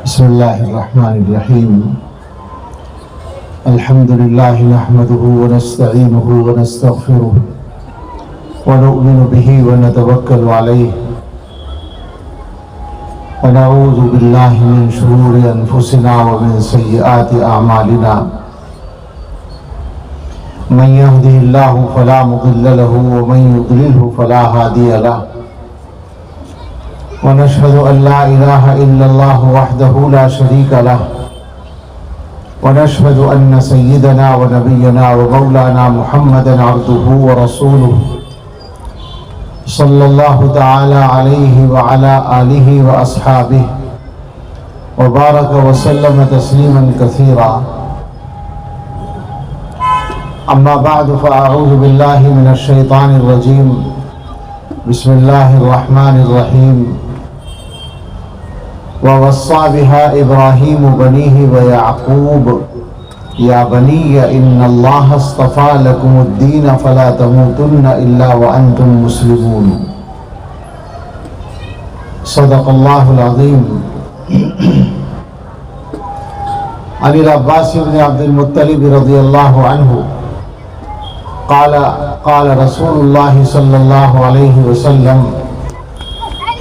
بسم الله الرحمن الرحيم. الحمد لله نحمده ونستعينه ونستغفره ونؤمن به ونتوكل عليه ونعوذ بالله من شرور أنفسنا ومن سيئات أعمالنا. من يهده الله فلا مضل له ومن يضلله فلا هادي له. ونشهد أن لا إله إلا الله وحده لا شريك له. ونشهد أن سيدنا ونبينا ومولانا محمدا عبده ورسوله صلى الله تعالى عليه وعلى آله وأصحابه وبارك وسلم تسليما كثيرا. أما بعد فأعوذ بالله من الشيطان الرجيم. بسم الله الرحمن الرحيم. ووصى بها إبراهيم بنيه ويعقوب يا بني إن الله اصطفى لكم الدين فلا تموتن إلا وأنتم مسلمون. صدق الله العظيم. عن العباس بن عبد المطلب رضي الله عنه قال رسول الله صلى الله عليه وسلم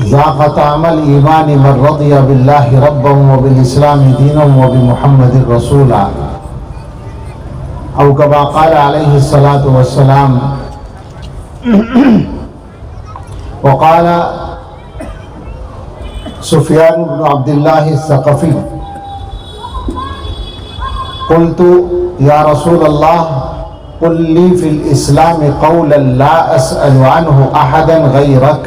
ذاق طعم الإيمان من رضي بالله ربا وبالإسلام دينا وبمحمد رسولا، أو كما قال عليه الصلاة والسلام. وقال سفيان بن عبد الله الثقفي قلت يا رسول الله قل لي في الإسلام قولا لا أسأل عنه أحدا غيرك.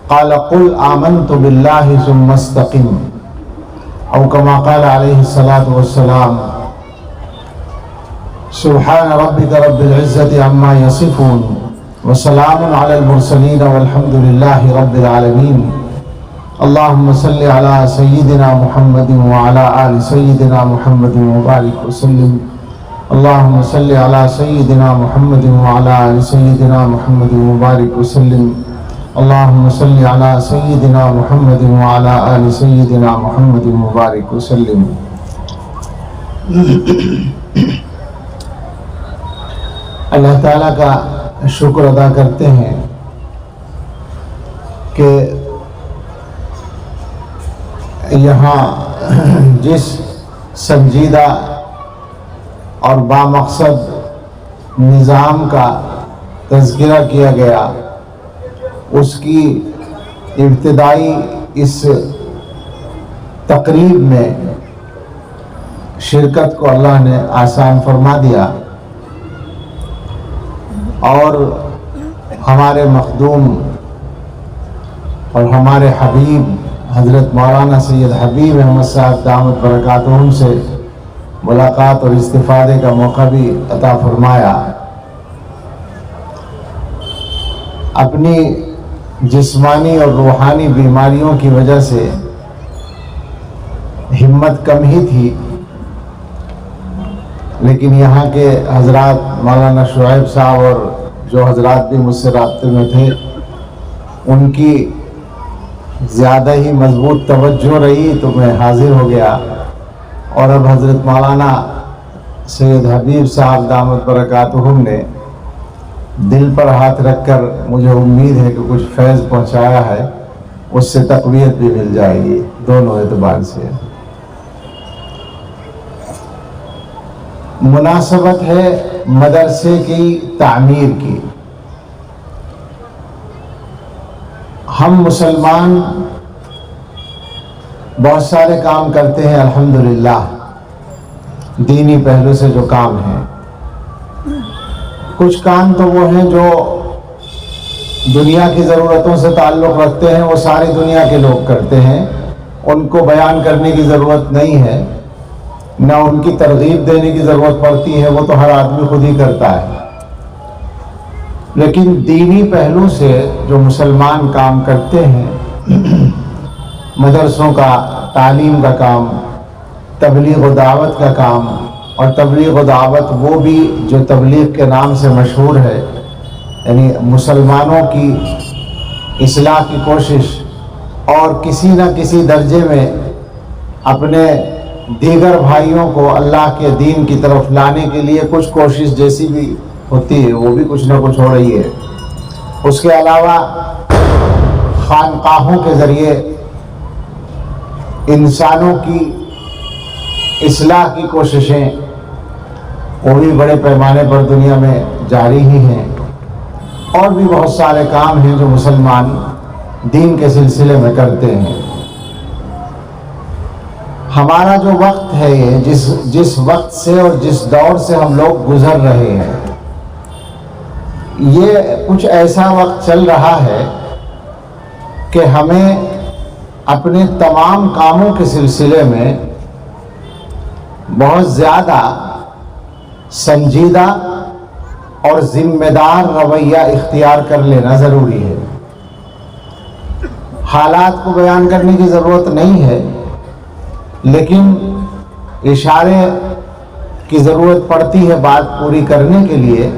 قال قل آمنت بالله ثم استقم، أو كما قال عليه الصلاة والسلام. سبحان ربك رب العزة عما يصفون وسلام على المرسلين والحمد لله رب العالمين. اللهم صل على سيدنا محمد وعلى آل سيدنا محمد وبارك وسلم. اللهم صل على سيدنا محمد وعلى آل سيدنا محمد وبارك وسلم. اللهم صل على سيدنا محمد وعلى آل سيدنا محمد وبارك وسلم. اللہ تعالیٰ کا شکر ادا کرتے ہیں کہ یہاں جس سنجیدہ اور بامقصد نظام کا تذکرہ کیا گیا اس کی ابتدائی اس تقریب میں شرکت کو اللہ نے آسان فرما دیا، اور ہمارے مخدوم اور ہمارے حبیب حضرت مولانا سید حبیب احمد صاحب دامت برکاتہم سے ملاقات اور استفادے کا موقع بھی عطا فرمایا. اپنی جسمانی اور روحانی بیماریوں کی وجہ سے ہمت کم ہی تھی، لیکن یہاں کے حضرات مولانا شعیب صاحب اور جو حضرات بھی مجھ سے رابطے میں تھے ان کی زیادہ ہی مضبوط توجہ رہی تو میں حاضر ہو گیا، اور اب حضرت مولانا سید حبیب صاحب دامت برکاتہم نے دل پر ہاتھ رکھ کر مجھے امید ہے کہ کچھ فیض پہنچایا ہے، اس سے تقویت بھی مل جائے گی دونوں اعتبار سے. مناسبت ہے مدرسے کی تعمیر کی. ہم مسلمان بہت سارے کام کرتے ہیں الحمدللہ، دینی پہلو سے جو کام ہیں. کچھ کام تو وہ ہیں جو دنیا کی ضرورتوں سے تعلق رکھتے ہیں، وہ ساری دنیا کے لوگ کرتے ہیں، ان کو بیان کرنے کی ضرورت نہیں ہے، نہ ان کی ترغیب دینے کی ضرورت پڑتی ہے، وہ تو ہر آدمی خود ہی کرتا ہے. لیکن دینی پہلو سے جو مسلمان کام کرتے ہیں، مدرسوں کا تعلیم کا کام، تبلیغ و دعوت کا کام، اور تبلیغ و دعوت وہ بھی جو تبلیغ کے نام سے مشہور ہے، یعنی مسلمانوں کی اصلاح کی کوشش اور کسی نہ کسی درجے میں اپنے دیگر بھائیوں کو اللہ کے دین کی طرف لانے کے لیے کچھ کوشش جیسی بھی ہوتی ہے وہ بھی کچھ نہ کچھ ہو رہی ہے۔ اس کے علاوہ خانقاہوں کے ذریعے انسانوں کی اصلاح کی کوششیں وہ بھی بڑے پیمانے پر دنیا میں جاری ہی ہیں، اور بھی بہت سارے کام ہیں جو مسلمان دین کے سلسلے میں کرتے ہیں۔ ہمارا جو وقت ہے یہ جس وقت سے اور جس دور سے ہم لوگ گزر رہے ہیں، یہ کچھ ایسا وقت چل رہا ہے کہ ہمیں اپنے تمام کاموں کے سلسلے میں بہت زیادہ سنجیدہ اور ذمہ دار رویہ اختیار کر لینا ضروری ہے۔ حالات کو بیان کرنے کی ضرورت نہیں ہے، لیکن اشارے کی ضرورت پڑتی ہے بات پوری کرنے کے لیے۔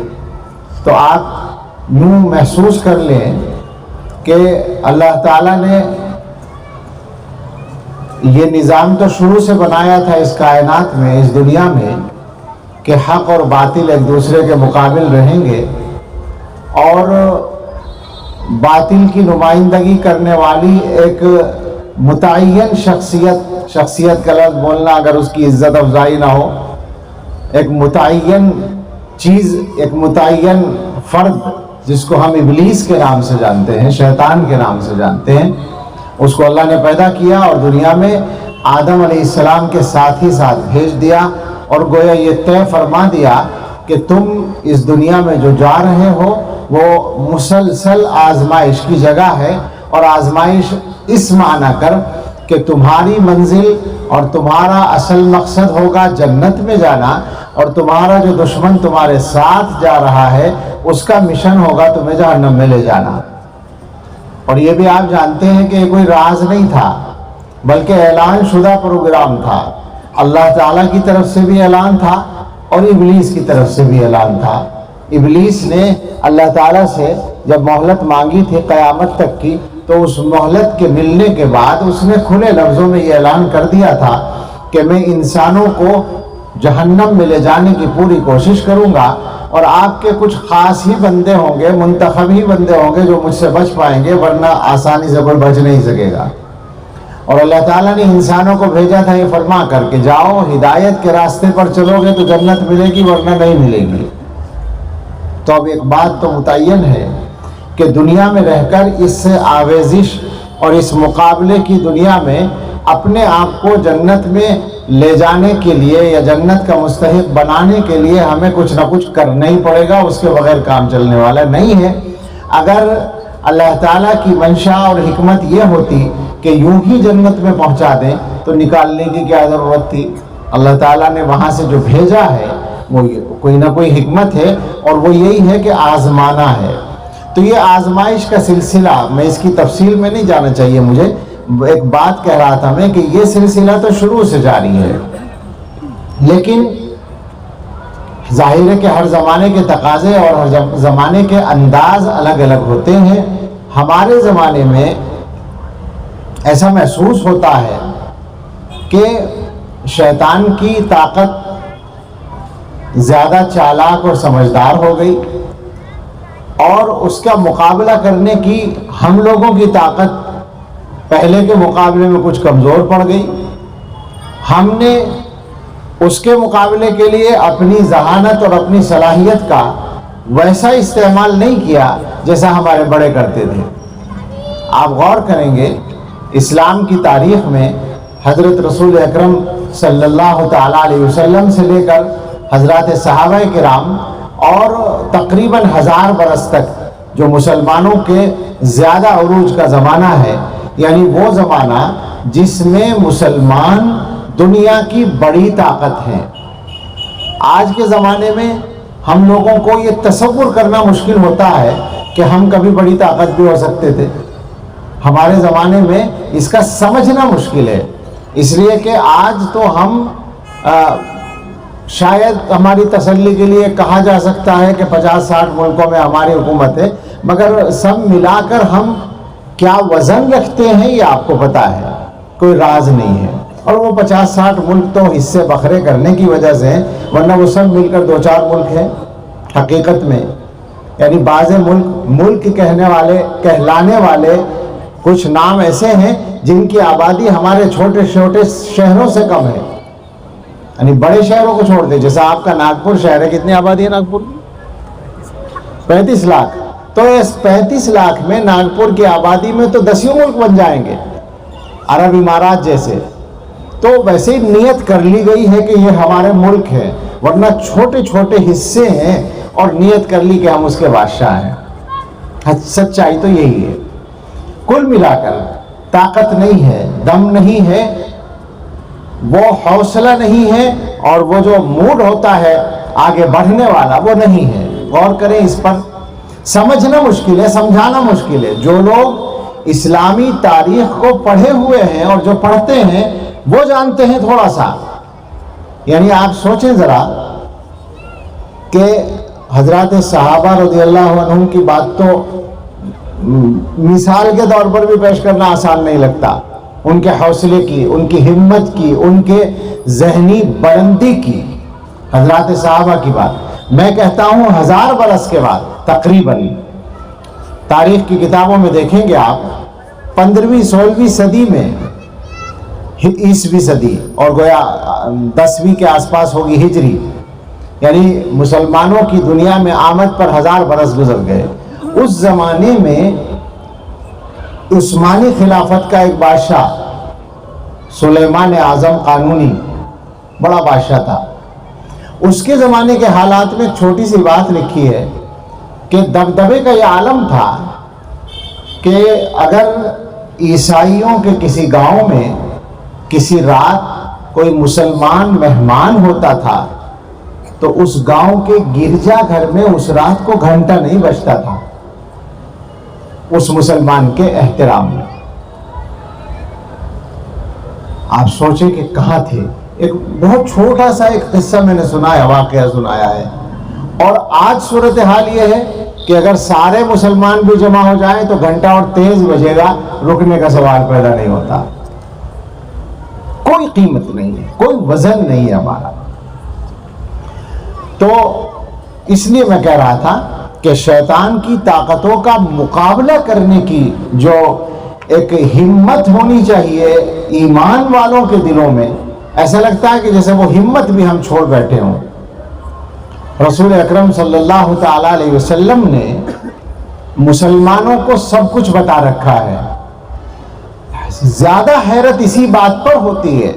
تو آپ یوں محسوس کر لیں کہ اللہ تعالیٰ نے یہ نظام تو شروع سے بنایا تھا اس کائنات میں، اس دنیا میں، کہ حق اور باطل ایک دوسرے کے مقابل رہیں گے، اور باطل کی نمائندگی کرنے والی ایک متعین شخصیت کا لفظ بولنا اگر اس کی عزت افزائی نہ ہو، ایک متعین چیز، ایک متعین فرد جس کو ہم ابلیس کے نام سے جانتے ہیں، شیطان کے نام سے جانتے ہیں، اس کو اللہ نے پیدا کیا اور دنیا میں آدم علیہ السلام کے ساتھ ہی ساتھ بھیج دیا، اور گویا یہ طے فرما دیا کہ تم اس دنیا میں جو جا رہے ہو وہ مسلسل آزمائش کی جگہ ہے، اور آزمائش اس معنی کر کہ تمہاری منزل اور تمہارا اصل مقصد ہوگا جنت میں جانا، اور تمہارا جو دشمن تمہارے ساتھ جا رہا ہے اس کا مشن ہوگا تمہیں جہنم میں لے جانا۔ اور یہ بھی آپ جانتے ہیں کہ یہ کوئی راز نہیں تھا، بلکہ اعلان شدہ پروگرام تھا۔ اللہ تعالیٰ کی طرف سے بھی اعلان تھا اور ابلیس کی طرف سے بھی اعلان تھا۔ ابلیس نے اللہ تعالیٰ سے جب مہلت مانگی تھی قیامت تک کی، تو اس مہلت کے ملنے کے بعد اس نے کھلے لفظوں میں یہ اعلان کر دیا تھا کہ میں انسانوں کو جہنم میں لے جانے کی پوری کوشش کروں گا، اور آپ کے کچھ خاص ہی بندے ہوں گے، منتخب ہی بندے ہوں گے جو مجھ سے بچ پائیں گے، ورنہ آسانی سے کوئی بچ نہیں سکے گا۔ اور اللہ تعالیٰ نے انسانوں کو بھیجا تھا یہ فرما کر کہ جاؤ ہدایت کے راستے پر چلو گے تو جنت ملے گی، ورنہ نہیں ملے گی۔ تو اب ایک بات تو متعین ہے کہ دنیا میں رہ کر اس سے آویزش اور اس مقابلے کی دنیا میں اپنے آپ کو جنت میں لے جانے کے لیے یا جنت کا مستحق بنانے کے لیے ہمیں کچھ نہ کچھ کرنا ہی پڑے گا، اس کے بغیر کام چلنے والا نہیں ہے۔ اگر اللہ تعالیٰ کی منشا اور حکمت یہ ہوتی کہ یوں ہی جنت میں پہنچا دیں تو نکالنے کی کیا ضرورت تھی؟ اللہ تعالیٰ نے وہاں سے جو بھیجا ہے وہ کوئی نہ کوئی حکمت ہے، اور وہ یہی ہے کہ آزمانا ہے۔ تو یہ آزمائش کا سلسلہ، میں اس کی تفصیل میں نہیں جانا چاہیے مجھے، ایک بات کہہ رہا تھا میں کہ یہ سلسلہ تو شروع سے جاری ہے، لیکن ظاہر ہے کہ ہر زمانے کے تقاضے اور ہر زمانے کے انداز الگ الگ ہوتے ہیں۔ ہمارے زمانے میں ایسا محسوس ہوتا ہے کہ شیطان کی طاقت زیادہ چالاک اور سمجھدار ہو گئی، اور اس کا مقابلہ کرنے کی ہم لوگوں کی طاقت پہلے کے مقابلے میں کچھ کمزور پڑ گئی۔ ہم نے اس کے مقابلے کے لیے اپنی ذہانت اور اپنی صلاحیت کا ویسا استعمال نہیں کیا جیسا ہمارے بڑے کرتے تھے۔ آپ غور کریں گے اسلام کی تاریخ میں حضرت رسول اکرم صلی اللہ تعالیٰ علیہ وسلم سے لے کر حضرات صحابہ کرام اور تقریباً 1000 برس تک جو مسلمانوں کے زیادہ عروج کا زمانہ ہے، یعنی وہ زمانہ جس میں مسلمان دنیا کی بڑی طاقت ہیں۔ آج کے زمانے میں ہم لوگوں کو یہ تصور کرنا مشکل ہوتا ہے کہ ہم کبھی بڑی طاقت بھی ہو سکتے تھے۔ ہمارے زمانے میں اس کا سمجھنا مشکل ہے، اس لیے کہ آج تو ہم شاید ہماری تسلی کے لیے کہا جا سکتا ہے کہ 50-60 ملکوں میں ہماری حکومت ہے، مگر سب ملا کر ہم کیا وزن رکھتے ہیں یہ آپ کو پتا ہے، کوئی راز نہیں ہے۔ اور وہ 50-60 ملک تو حصے بکھرے کرنے کی وجہ سے ہیں، ورنہ وہ سب مل کر 2-4 ملک ہیں حقیقت میں۔ یعنی بعض ملک کہلانے والے کچھ نام ایسے ہیں جن کی آبادی ہمارے چھوٹے چھوٹے شہروں سے کم ہے، یعنی بڑے شہروں کو چھوڑ دیں، جیسا آپ کا ناگپور شہر ہے، کتنی آبادی ہے ناگپور کی؟ 35 لاکھ۔ تو اس 35 لاکھ میں ناگپور کی آبادی میں تو 10 ملک بن جائیں گے، عرب امارات جیسے۔ تو ویسے ہی نیت کر لی گئی ہے کہ یہ ہمارے ملک ہے، ورنہ چھوٹے چھوٹے حصے ہیں اور نیت کر لی کہ ہم اس کے بادشاہ ہیں۔ سچائی تو یہی ہے۔ کل ملا کر طاقت نہیں ہے، دم نہیں ہے، وہ حوصلہ نہیں ہے، اور وہ جو موڈ ہوتا ہے آگے بڑھنے والا وہ نہیں ہے۔ غور کریں اس پر، سمجھنا مشکل ہے، سمجھانا مشکل ہے۔ جو لوگ اسلامی تاریخ کو پڑھے ہوئے ہیں اور جو پڑھتے ہیں وہ جانتے ہیں تھوڑا سا۔ یعنی آپ سوچیں ذرا کہ حضرات صحابہ رضی اللہ عنہم کی بات تو مثال کے طور پر بھی پیش کرنا آسان نہیں لگتا، ان کے حوصلے کی، ان کی ہمت کی، ان کے ذہنی بلندی کی، حضرات صحابہ کی بات میں کہتا ہوں 1000 برس کے بعد تقریباً، تاریخ کی کتابوں میں دیکھیں گے آپ 15ویں 16ویں صدی میں، عیسوی صدی اور گویا 10ویں کے آس پاس ہوگی ہجری، یعنی مسلمانوں کی دنیا میں آمد پر 1000 برس گزر گئے۔ اس زمانے میں عثمانی خلافت کا ایک بادشاہ سلیمان اعظم قانونی، بڑا بادشاہ تھا۔ اس کے زمانے کے حالات میں ایک چھوٹی سی بات لکھی ہے کہ دبدبے کا یہ عالم تھا کہ اگر عیسائیوں کے کسی گاؤں میں کسی رات کوئی مسلمان مہمان ہوتا تھا تو اس گاؤں کے گرجا گھر میں اس رات کو گھنٹہ نہیں بجتا تھا اس مسلمان کے احترام میں۔ آپ سوچیں کہ کہاں تھے۔ ایک بہت چھوٹا سا ایک قصہ میں نے سنایا، واقعہ سنایا ہے، اور آج صورتحال یہ ہے کہ اگر سارے مسلمان بھی جمع ہو جائیں تو گھنٹہ اور تیز بجے گا، رکنے کا سوال پیدا نہیں ہوتا۔ کوئی قیمت نہیں ہے، کوئی وزن نہیں ہے ہمارا۔ تو اس لیے میں کہہ رہا تھا کہ شیطان کی طاقتوں کا مقابلہ کرنے کی جو ایک ہمت ہونی چاہیے ایمان والوں کے دلوں میں، ایسا لگتا ہے کہ جیسے وہ ہمت بھی ہم چھوڑ بیٹھے ہوں۔ رسول اکرم صلی اللہ تعالی علیہ وسلم نے مسلمانوں کو سب کچھ بتا رکھا ہے۔ زیادہ حیرت اسی بات پر ہوتی ہے،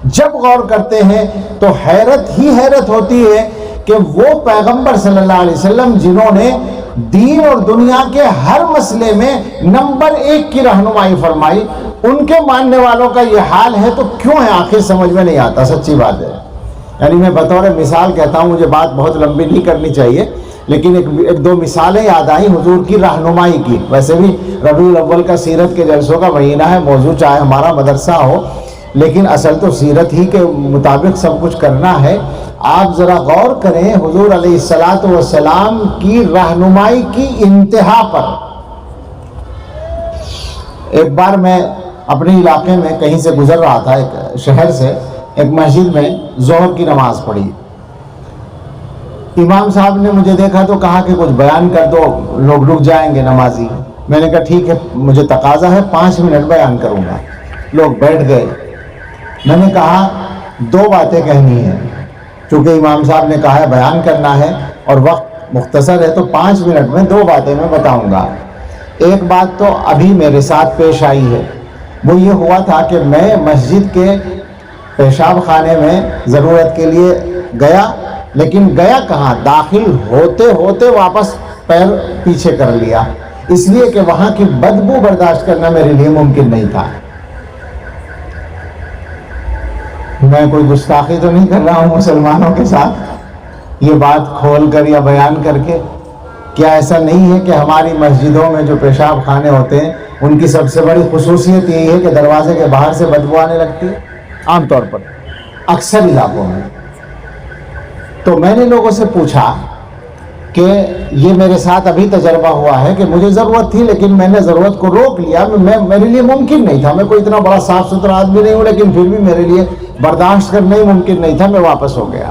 جب غور کرتے ہیں تو حیرت ہی حیرت ہوتی ہے کہ وہ پیغمبر صلی اللہ علیہ وسلم جنہوں نے دین اور دنیا کے ہر مسئلے میں نمبر 1 کی رہنمائی فرمائی، ان کے ماننے والوں کا یہ حال ہے تو کیوں ہے آخر سمجھ میں نہیں آتا۔ سچی بات ہے۔ یعنی میں بطور مثال کہتا ہوں، مجھے بات بہت لمبی نہیں کرنی چاہیے، لیکن ایک دو مثالیں یاد آئیں حضور کی رہنمائی کی۔ ویسے بھی ربیع الاول کا سیرت کے جلسوں کا مہینہ ہے، موضوع چاہے ہمارا مدرسہ ہو، لیکن اصل تو سیرت ہی کے مطابق سب کچھ کرنا ہے۔ آپ ذرا غور کریں حضور علیہ الصلاۃ والسلام کی رہنمائی کی انتہا پر۔ ایک بار میں اپنے علاقے میں کہیں سے گزر رہا تھا، ایک شہر سے، ایک مسجد میں ظہر کی نماز پڑھی۔ امام صاحب نے مجھے دیکھا تو کہا کہ کچھ بیان کر دو، لوگ رک جائیں گے نمازی۔ میں نے کہا ٹھیک ہے، مجھے تقاضا ہے 5 منٹ بیان کروں گا۔ لوگ بیٹھ گئے۔ میں نے کہا 2 باتیں کہنی ہیں، چونکہ امام صاحب نے کہا ہے بیان کرنا ہے اور وقت مختصر ہے، تو 5 منٹ میں 2 باتیں میں بتاؤں گا۔ ایک بات تو ابھی میرے ساتھ پیش آئی ہے، وہ یہ ہوا تھا کہ میں مسجد کے پیشاب خانے میں ضرورت کے لیے گیا، لیکن گیا کہاں، داخل ہوتے ہوتے واپس پیر پیچھے کر لیا، اس لیے کہ وہاں کی بدبو برداشت کرنا میرے لیے ممکن نہیں تھا۔ میں کوئی گستاخی تو نہیں کر رہا ہوں مسلمانوں کے ساتھ یہ بات کھول کر یا بیان کر کے؟ کیا ایسا نہیں ہے کہ ہماری مسجدوں میں جو پیشاب خانے ہوتے ہیں ان کی سب سے بڑی خصوصیت یہی ہے کہ دروازے کے باہر سے بدبو آنے لگتی ہے؟ عام طور پر اکثر علاقوں میں۔ تو میں نے لوگوں سے پوچھا کہ یہ میرے ساتھ ابھی تجربہ ہوا ہے کہ مجھے ضرورت تھی لیکن میں نے ضرورت کو روک لیا. میرے لیے ممکن نہیں تھا, میں کوئی اتنا بڑا صاف ستھرا آدمی نہیں ہوں, لیکن پھر بھی میرے لیے برداشت کرنا ہی ممکن نہیں تھا, میں واپس ہو گیا.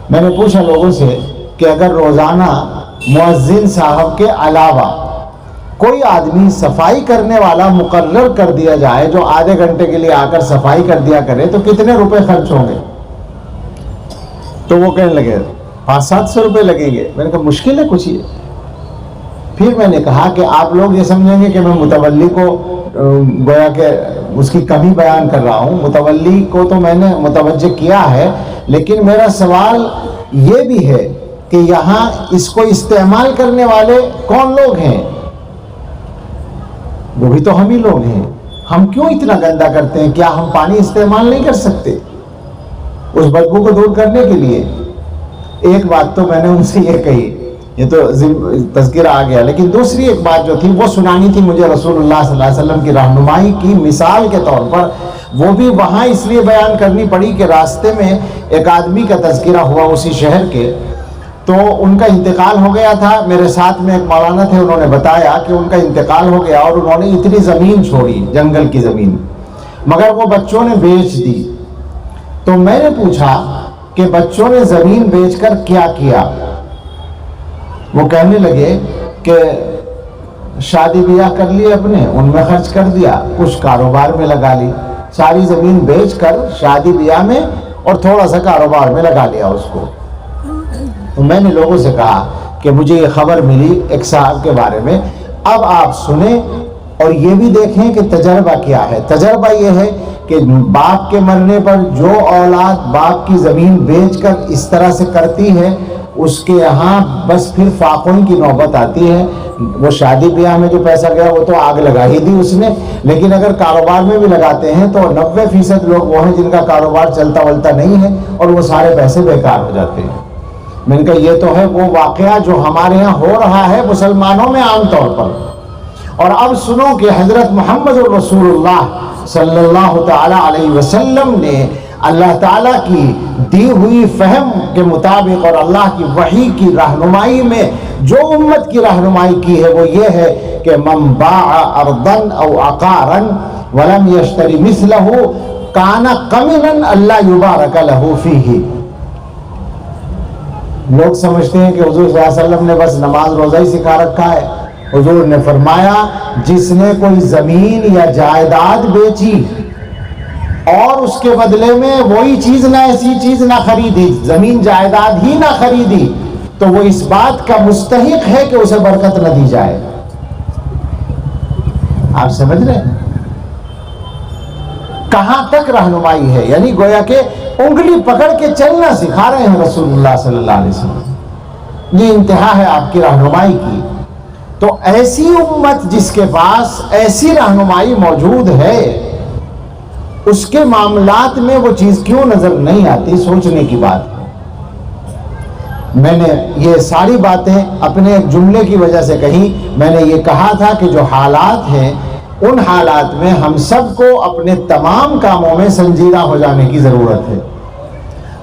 میں نے پوچھا لوگوں سے کہ اگر روزانہ مؤذن صاحب کے علاوہ کوئی آدمی صفائی کرنے والا مقرر کر دیا جائے جو آدھے گھنٹے کے لیے آ کر صفائی کر دیا کرے تو کتنے روپے خرچ ہوں گے؟ تو وہ کہنے لگے 500-700 روپے لگیں گے. میں نے کہا مشکل ہے کچھ یہ. پھر میں نے کہا کہ آپ لوگ یہ سمجھیں گے کہ میں متولی کو گویا کہ اس کی کمی بیان کر رہا ہوں. متولی کو تو میں نے متوجہ کیا ہے, لیکن میرا سوال یہ بھی ہے کہ یہاں اس کو استعمال کرنے والے کون لوگ ہیں؟ وہ بھی تو ہم ہی لوگ ہیں. ہم کیوں اتنا گندا کرتے ہیں؟ کیا ہم پانی استعمال نہیں کر سکتے اس بدبو کو دور کرنے کے لیے؟ ایک بات تو میں نے ان سے یہ کہی, یہ تو تذکرہ آ گیا, لیکن دوسری ایک بات جو تھی وہ سنانی تھی مجھے رسول اللہ صلی اللہ علیہ وسلم کی رہنمائی کی مثال کے طور پر. وہ بھی وہاں اس لیے بیان کرنی پڑی کہ راستے میں ایک آدمی کا تذکرہ ہوا اسی شہر کے, تو ان کا انتقال ہو گیا تھا. میرے ساتھ میں ایک مولانا تھے, انہوں نے بتایا کہ ان کا انتقال ہو گیا اور انہوں نے اتنی زمین چھوڑی, جنگل کی زمین, مگر وہ بچوں نے بیچ دی. تو میں نے پوچھا کہ بچوں نے زمین بیچ کر کیا کیا؟ وہ کہنے لگے کہ شادی بیاہ کر لی اپنے, ان میں خرچ کر دیا, کچھ کاروبار میں لگا لی. ساری زمین بیچ کر شادی بیاہ میں اور تھوڑا سا کاروبار میں لگا لیا اس کو. تو میں نے لوگوں سے کہا کہ مجھے یہ خبر ملی ایک صاحب کے بارے میں, اب آپ سنیں اور یہ بھی دیکھیں کہ تجربہ کیا ہے. تجربہ یہ ہے کہ باپ کے مرنے پر جو اولاد باپ کی زمین بیچ کر اس طرح سے کرتی ہے, اس کے یہاں بس پھر فاقوں کی نوبت آتی ہے. وہ شادی بیاہ میں جو پیسہ گیا وہ تو آگ لگا ہی دی اس نے, لیکن اگر کاروبار میں بھی لگاتے ہیں تو 90% لوگ وہ ہیں جن کا کاروبار چلتا ولتا نہیں ہے اور وہ سارے پیسے بیکار ہو جاتے ہیں. میں نے کہا یہ تو ہے وہ واقعہ جو ہمارے یہاں ہو رہا ہے مسلمانوں میں عام طور پر. اور اب سنو کہ حضرت محمد رسول اللہ صلی اللہ تعالی علیہ وسلم نے اللہ تعالیٰ کی دی ہوئی فہم کے مطابق اور اللہ کی وحی کی رہنمائی میں جو امت کی رہنمائی کی ہے وہ یہ ہے کہ من باع ارضا او عقارا ولم یشتری مثلہ کان قمنا اللہ یبارک لہ فیہ. لوگ سمجھتے ہیں کہ حضور صلی اللہ علیہ وسلم نے بس نماز روزہ ہی سکھا رکھا ہے. حضور نے فرمایا جس نے کوئی زمین یا جائیداد بیچی اور اس کے بدلے میں وہی چیز نہ ایسی چیز نہ خریدی, زمین جائیداد ہی نہ خریدی, تو وہ اس بات کا مستحق ہے کہ اسے برکت نہ دی جائے. آپ سمجھ رہے ہیں کہاں تک رہنمائی ہے؟ یعنی گویا کہ انگلی پکڑ کے چلنا سکھا رہے ہیں رسول اللہ صلی اللہ علیہ وسلم. یہ انتہا ہے آپ کی رہنمائی کی. تو ایسی امت جس کے پاس ایسی رہنمائی موجود ہے اس کے معاملات میں وہ چیز کیوں نظر نہیں آتی؟ سوچنے کی بات ہے. میں نے یہ ساری باتیں اپنے ایک جملے کی وجہ سے کہی. میں نے یہ کہا تھا کہ جو حالات ہیں ان حالات میں ہم سب کو اپنے تمام کاموں میں سنجیدہ ہو جانے کی ضرورت ہے.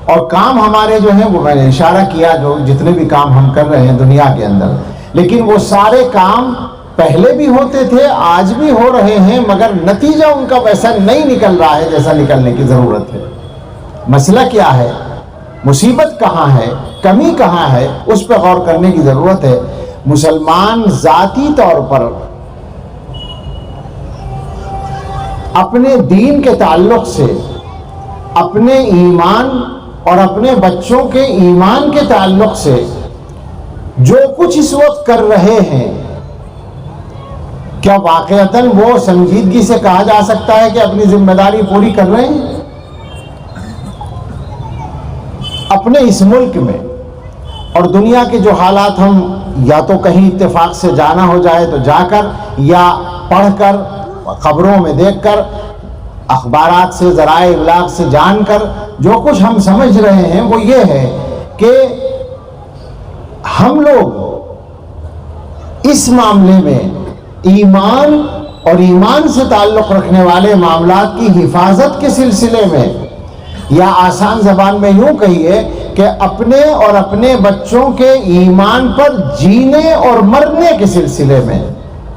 اور کام ہمارے جو ہیں وہ میں نے اشارہ کیا جو جتنے بھی کام ہم کر رہے ہیں دنیا کے اندر, لیکن وہ سارے کام پہلے بھی ہوتے تھے, آج بھی ہو رہے ہیں, مگر نتیجہ ان کا ویسا نہیں نکل رہا ہے جیسا نکلنے کی ضرورت ہے. مسئلہ کیا ہے؟ مصیبت کہاں ہے؟ کمی کہاں ہے؟ اس پہ غور کرنے کی ضرورت ہے. مسلمان ذاتی طور پر اپنے دین کے تعلق سے, اپنے ایمان اور اپنے بچوں کے ایمان کے تعلق سے جو کچھ اس وقت کر رہے ہیں, کیا واقعتاً وہ سنجیدگی سے کہا جا سکتا ہے کہ اپنی ذمہ داری پوری کر رہے ہیں؟ اپنے اس ملک میں اور دنیا کے جو حالات ہم یا تو کہیں اتفاق سے جانا ہو جائے تو جا کر, یا پڑھ کر, خبروں میں دیکھ کر, اخبارات سے, ذرائع ابلاغ سے جان کر جو کچھ ہم سمجھ رہے ہیں وہ یہ ہے کہ ہم لوگ اس معاملے میں ایمان اور ایمان سے تعلق رکھنے والے معاملات کی حفاظت کے سلسلے میں, یا آسان زبان میں یوں کہیے کہ اپنے اور اپنے بچوں کے ایمان پر جینے اور مرنے کے سلسلے میں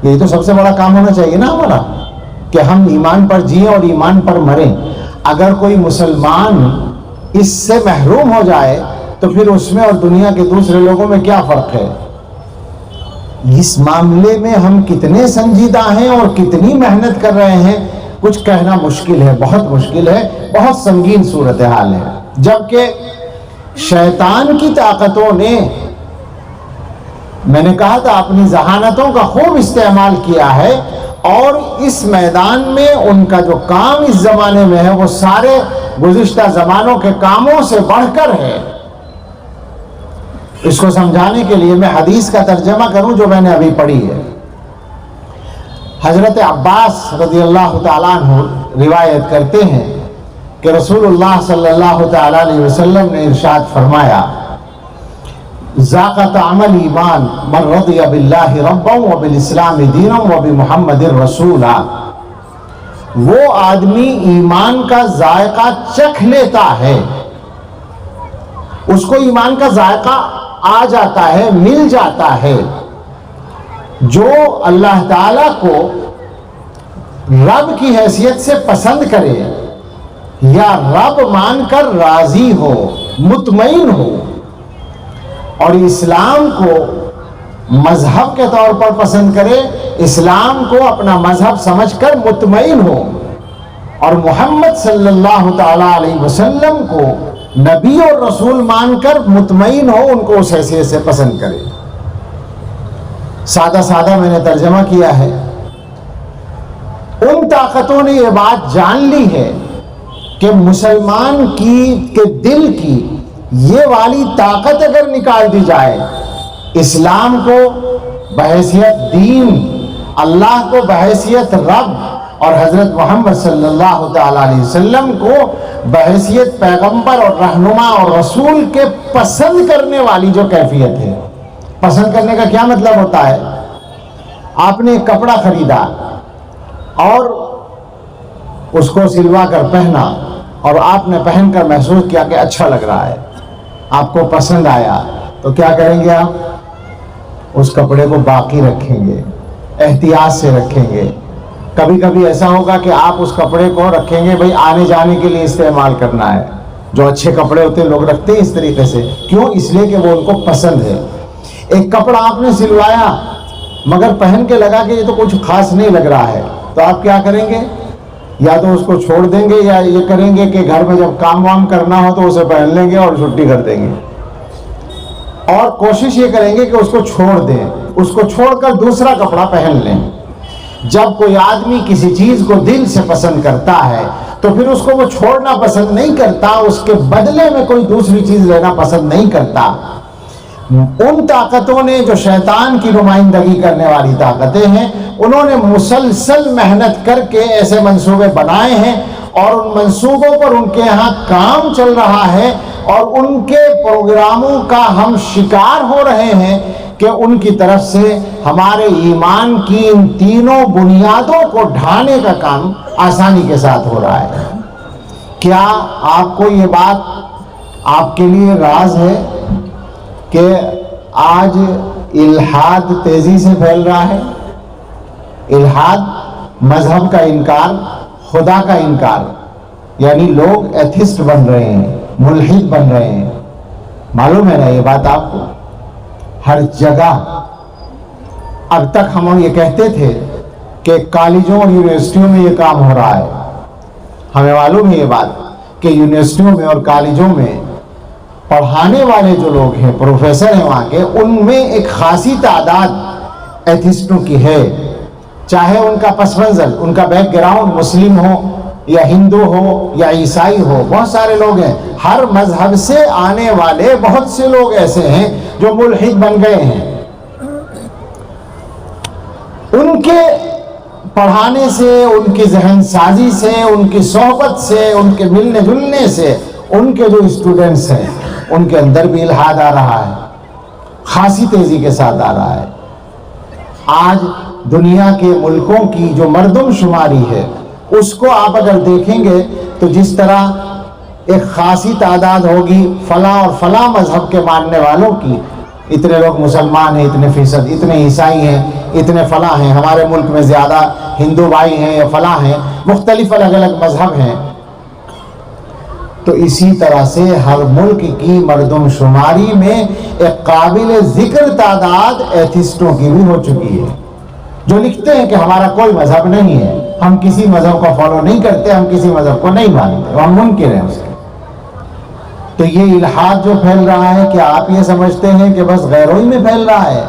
یہی تو سب سے بڑا کام ہونا چاہیے نا ہمارا، کہ ہم ایمان پر جئیں اور ایمان پر مریں۔ اگر کوئی مسلمان اس سے محروم ہو جائے تو پھر اس میں اور دنیا کے دوسرے لوگوں میں کیا فرق ہے؟ اس معاملے میں ہم کتنے سنجیدہ ہیں اور کتنی محنت کر رہے ہیں، کچھ کہنا مشکل ہے، بہت مشکل ہے، بہت سنگین صورتحال ہے۔ جبکہ شیطان کی طاقتوں نے، میں نے کہا تھا، اپنی ذہانتوں کا خوب استعمال کیا ہے، اور اس میدان میں ان کا جو کام اس زمانے میں ہے وہ سارے گزشتہ زمانوں کے کاموں سے بڑھ کر ہے۔ اس کو سمجھانے کے لیے میں حدیث کا ترجمہ کروں جو میں نے ابھی پڑھی ہے۔ حضرت عباس رضی اللہ تعالیٰ عنہ روایت کرتے ہیں کہ رسول اللہ صلی اللہ تعالیٰ علیہ وسلم نے ارشاد فرمایا، ذاق طعم الایمان من رضی باللہ ربا وبالاسلام دینا وبمحمد رسولا۔ وہ آدمی ایمان کا ذائقہ چکھ لیتا ہے، اس کو ایمان کا ذائقہ آ جاتا ہے، مل جاتا ہے، جو اللہ تعالیٰ کو رب کی حیثیت سے پسند کرے یا رب مان کر راضی ہو، مطمئن ہو، اور اسلام کو مذہب کے طور پر پسند کرے، اسلام کو اپنا مذہب سمجھ کر مطمئن ہو، اور محمد صلی اللہ تعالیٰ علیہ وسلم کو نبی اور رسول مان کر مطمئن ہو، ان کو اس حیثیت سے پسند کرے۔ سادہ سادہ میں نے ترجمہ کیا ہے۔ ان طاقتوں نے یہ بات جان لی ہے کہ مسلمان کے دل کی یہ والی طاقت اگر نکال دی جائے، اسلام کو بحیثیت دین، اللہ کو بحیثیت رب، اور حضرت محمد صلی اللہ تعالیٰ علیہ وسلم کو بحیثیت پیغمبر اور رہنما اور رسول کے پسند کرنے والی جو کیفیت ہے۔ پسند کرنے کا کیا مطلب ہوتا ہے؟ آپ نے ایک کپڑا خریدا اور اس کو سلوا کر پہنا، اور آپ نے پہن کر محسوس کیا کہ اچھا لگ رہا ہے، آپ کو پسند آیا، تو کیا کریں گے؟ آپ اس کپڑے کو باقی رکھیں گے، احتیاط سے رکھیں گے۔ کبھی کبھی ایسا ہوگا کہ آپ اس کپڑے کو رکھیں گے بھئی آنے جانے کے لیے استعمال کرنا ہے۔ جو اچھے کپڑے ہوتے ہیں لوگ رکھتے ہیں اس طریقے سے، کیوں؟ اس لیے کہ وہ ان کو پسند ہے۔ ایک کپڑا آپ نے سلوایا مگر پہن کے لگا کہ یہ تو کچھ خاص نہیں لگ رہا ہے، تو آپ کیا کریں گے؟ یا تو اس کو چھوڑ دیں گے، یا یہ کریں گے کہ گھر میں جب کام وام کرنا ہو تو اسے پہن لیں گے اور چھٹی کر دیں گے، اور کوشش یہ کریں گے کہ اس کو چھوڑ دیں، اس کو چھوڑ کر دوسرا کپڑا پہن لیں۔ جب کوئی آدمی کسی چیز کو دل سے پسند کرتا ہے تو پھر اس کو وہ چھوڑنا پسند نہیں کرتا، اس کے بدلے میں کوئی دوسری چیز لینا پسند نہیں کرتا۔ ان طاقتوں نے جو شیطان کی نمائندگی کرنے والی طاقتیں ہیں، انہوں نے مسلسل محنت کر کے ایسے منصوبے بنائے ہیں، اور ان منصوبوں پر ان کے ہاں کام چل رہا ہے، اور ان کے پروگراموں کا ہم شکار ہو رہے ہیں کہ ان کی طرف سے ہمارے ایمان کی ان تینوں بنیادوں کو ڈھانے کا کام آسانی کے ساتھ ہو رہا ہے۔ کیا آپ کو یہ بات آپ کے لیے راز ہے کہ آج الحاد تیزی سے پھیل رہا ہے؟ الحاد مذہب کا انکار، خدا کا انکار، یعنی لوگ ایتھسٹ بن رہے ہیں، ملحد بن رہے ہیں۔ معلوم ہے نا یہ بات آپ کو؟ ہر جگہ اب تک ہم یہ کہتے تھے کہ کالجوں اور یونیورسٹیوں میں یہ کام ہو رہا ہے۔ ہمیں معلوم ہے یہ بات کہ یونیورسٹیوں میں اور کالجوں میں پڑھانے والے جو لوگ ہیں، پروفیسر ہیں وہاں کے، ان میں ایک خاصی تعداد ایتھسٹوں کی ہے، چاہے ان کا پس منظر، ان کا بیک گراؤنڈ مسلم ہو یا ہندو ہو یا عیسائی ہو، بہت سارے لوگ ہیں۔ ہر مذہب سے آنے والے بہت سے لوگ ایسے ہیں جو ملحد بن گئے ہیں۔ ان کے پڑھانے سے، ان کی ذہن سازی سے، ان کی صحبت سے، ان کے ملنے جلنے سے، ان کے جو اسٹوڈنٹس ہیں ان کے اندر بھی الحاد آ رہا ہے، خاصی تیزی کے ساتھ آ رہا ہے۔ آج دنیا کے ملکوں کی جو مردم شماری ہے، اس کو آپ اگر دیکھیں گے تو جس طرح ایک خاصی تعداد ہوگی فلاں اور فلاں مذہب کے ماننے والوں کی، اتنے لوگ مسلمان ہیں، اتنے فیصد، اتنے عیسائی ہیں، اتنے فلاں ہیں، ہمارے ملک میں زیادہ ہندو بھائی ہیں یا فلاں ہیں، مختلف الگ الگ مذہب ہیں. تو اسی طرح سے ہر ملک کی مردم شماری میں ایک قابل ذکر تعداد ایتھسٹوں کی بھی ہو چکی ہے، جو لکھتے ہیں کہ ہمارا کوئی مذہب نہیں ہے، ہم کسی مذہب کو فالو نہیں کرتے، ہم کسی مذہب کو نہیں مانتے، ہم منکر ہیں اس کے. تو یہ الحاد جو پھیل رہا ہے، کیا آپ یہ سمجھتے ہیں کہ بس غیروئی میں پھیل رہا ہے؟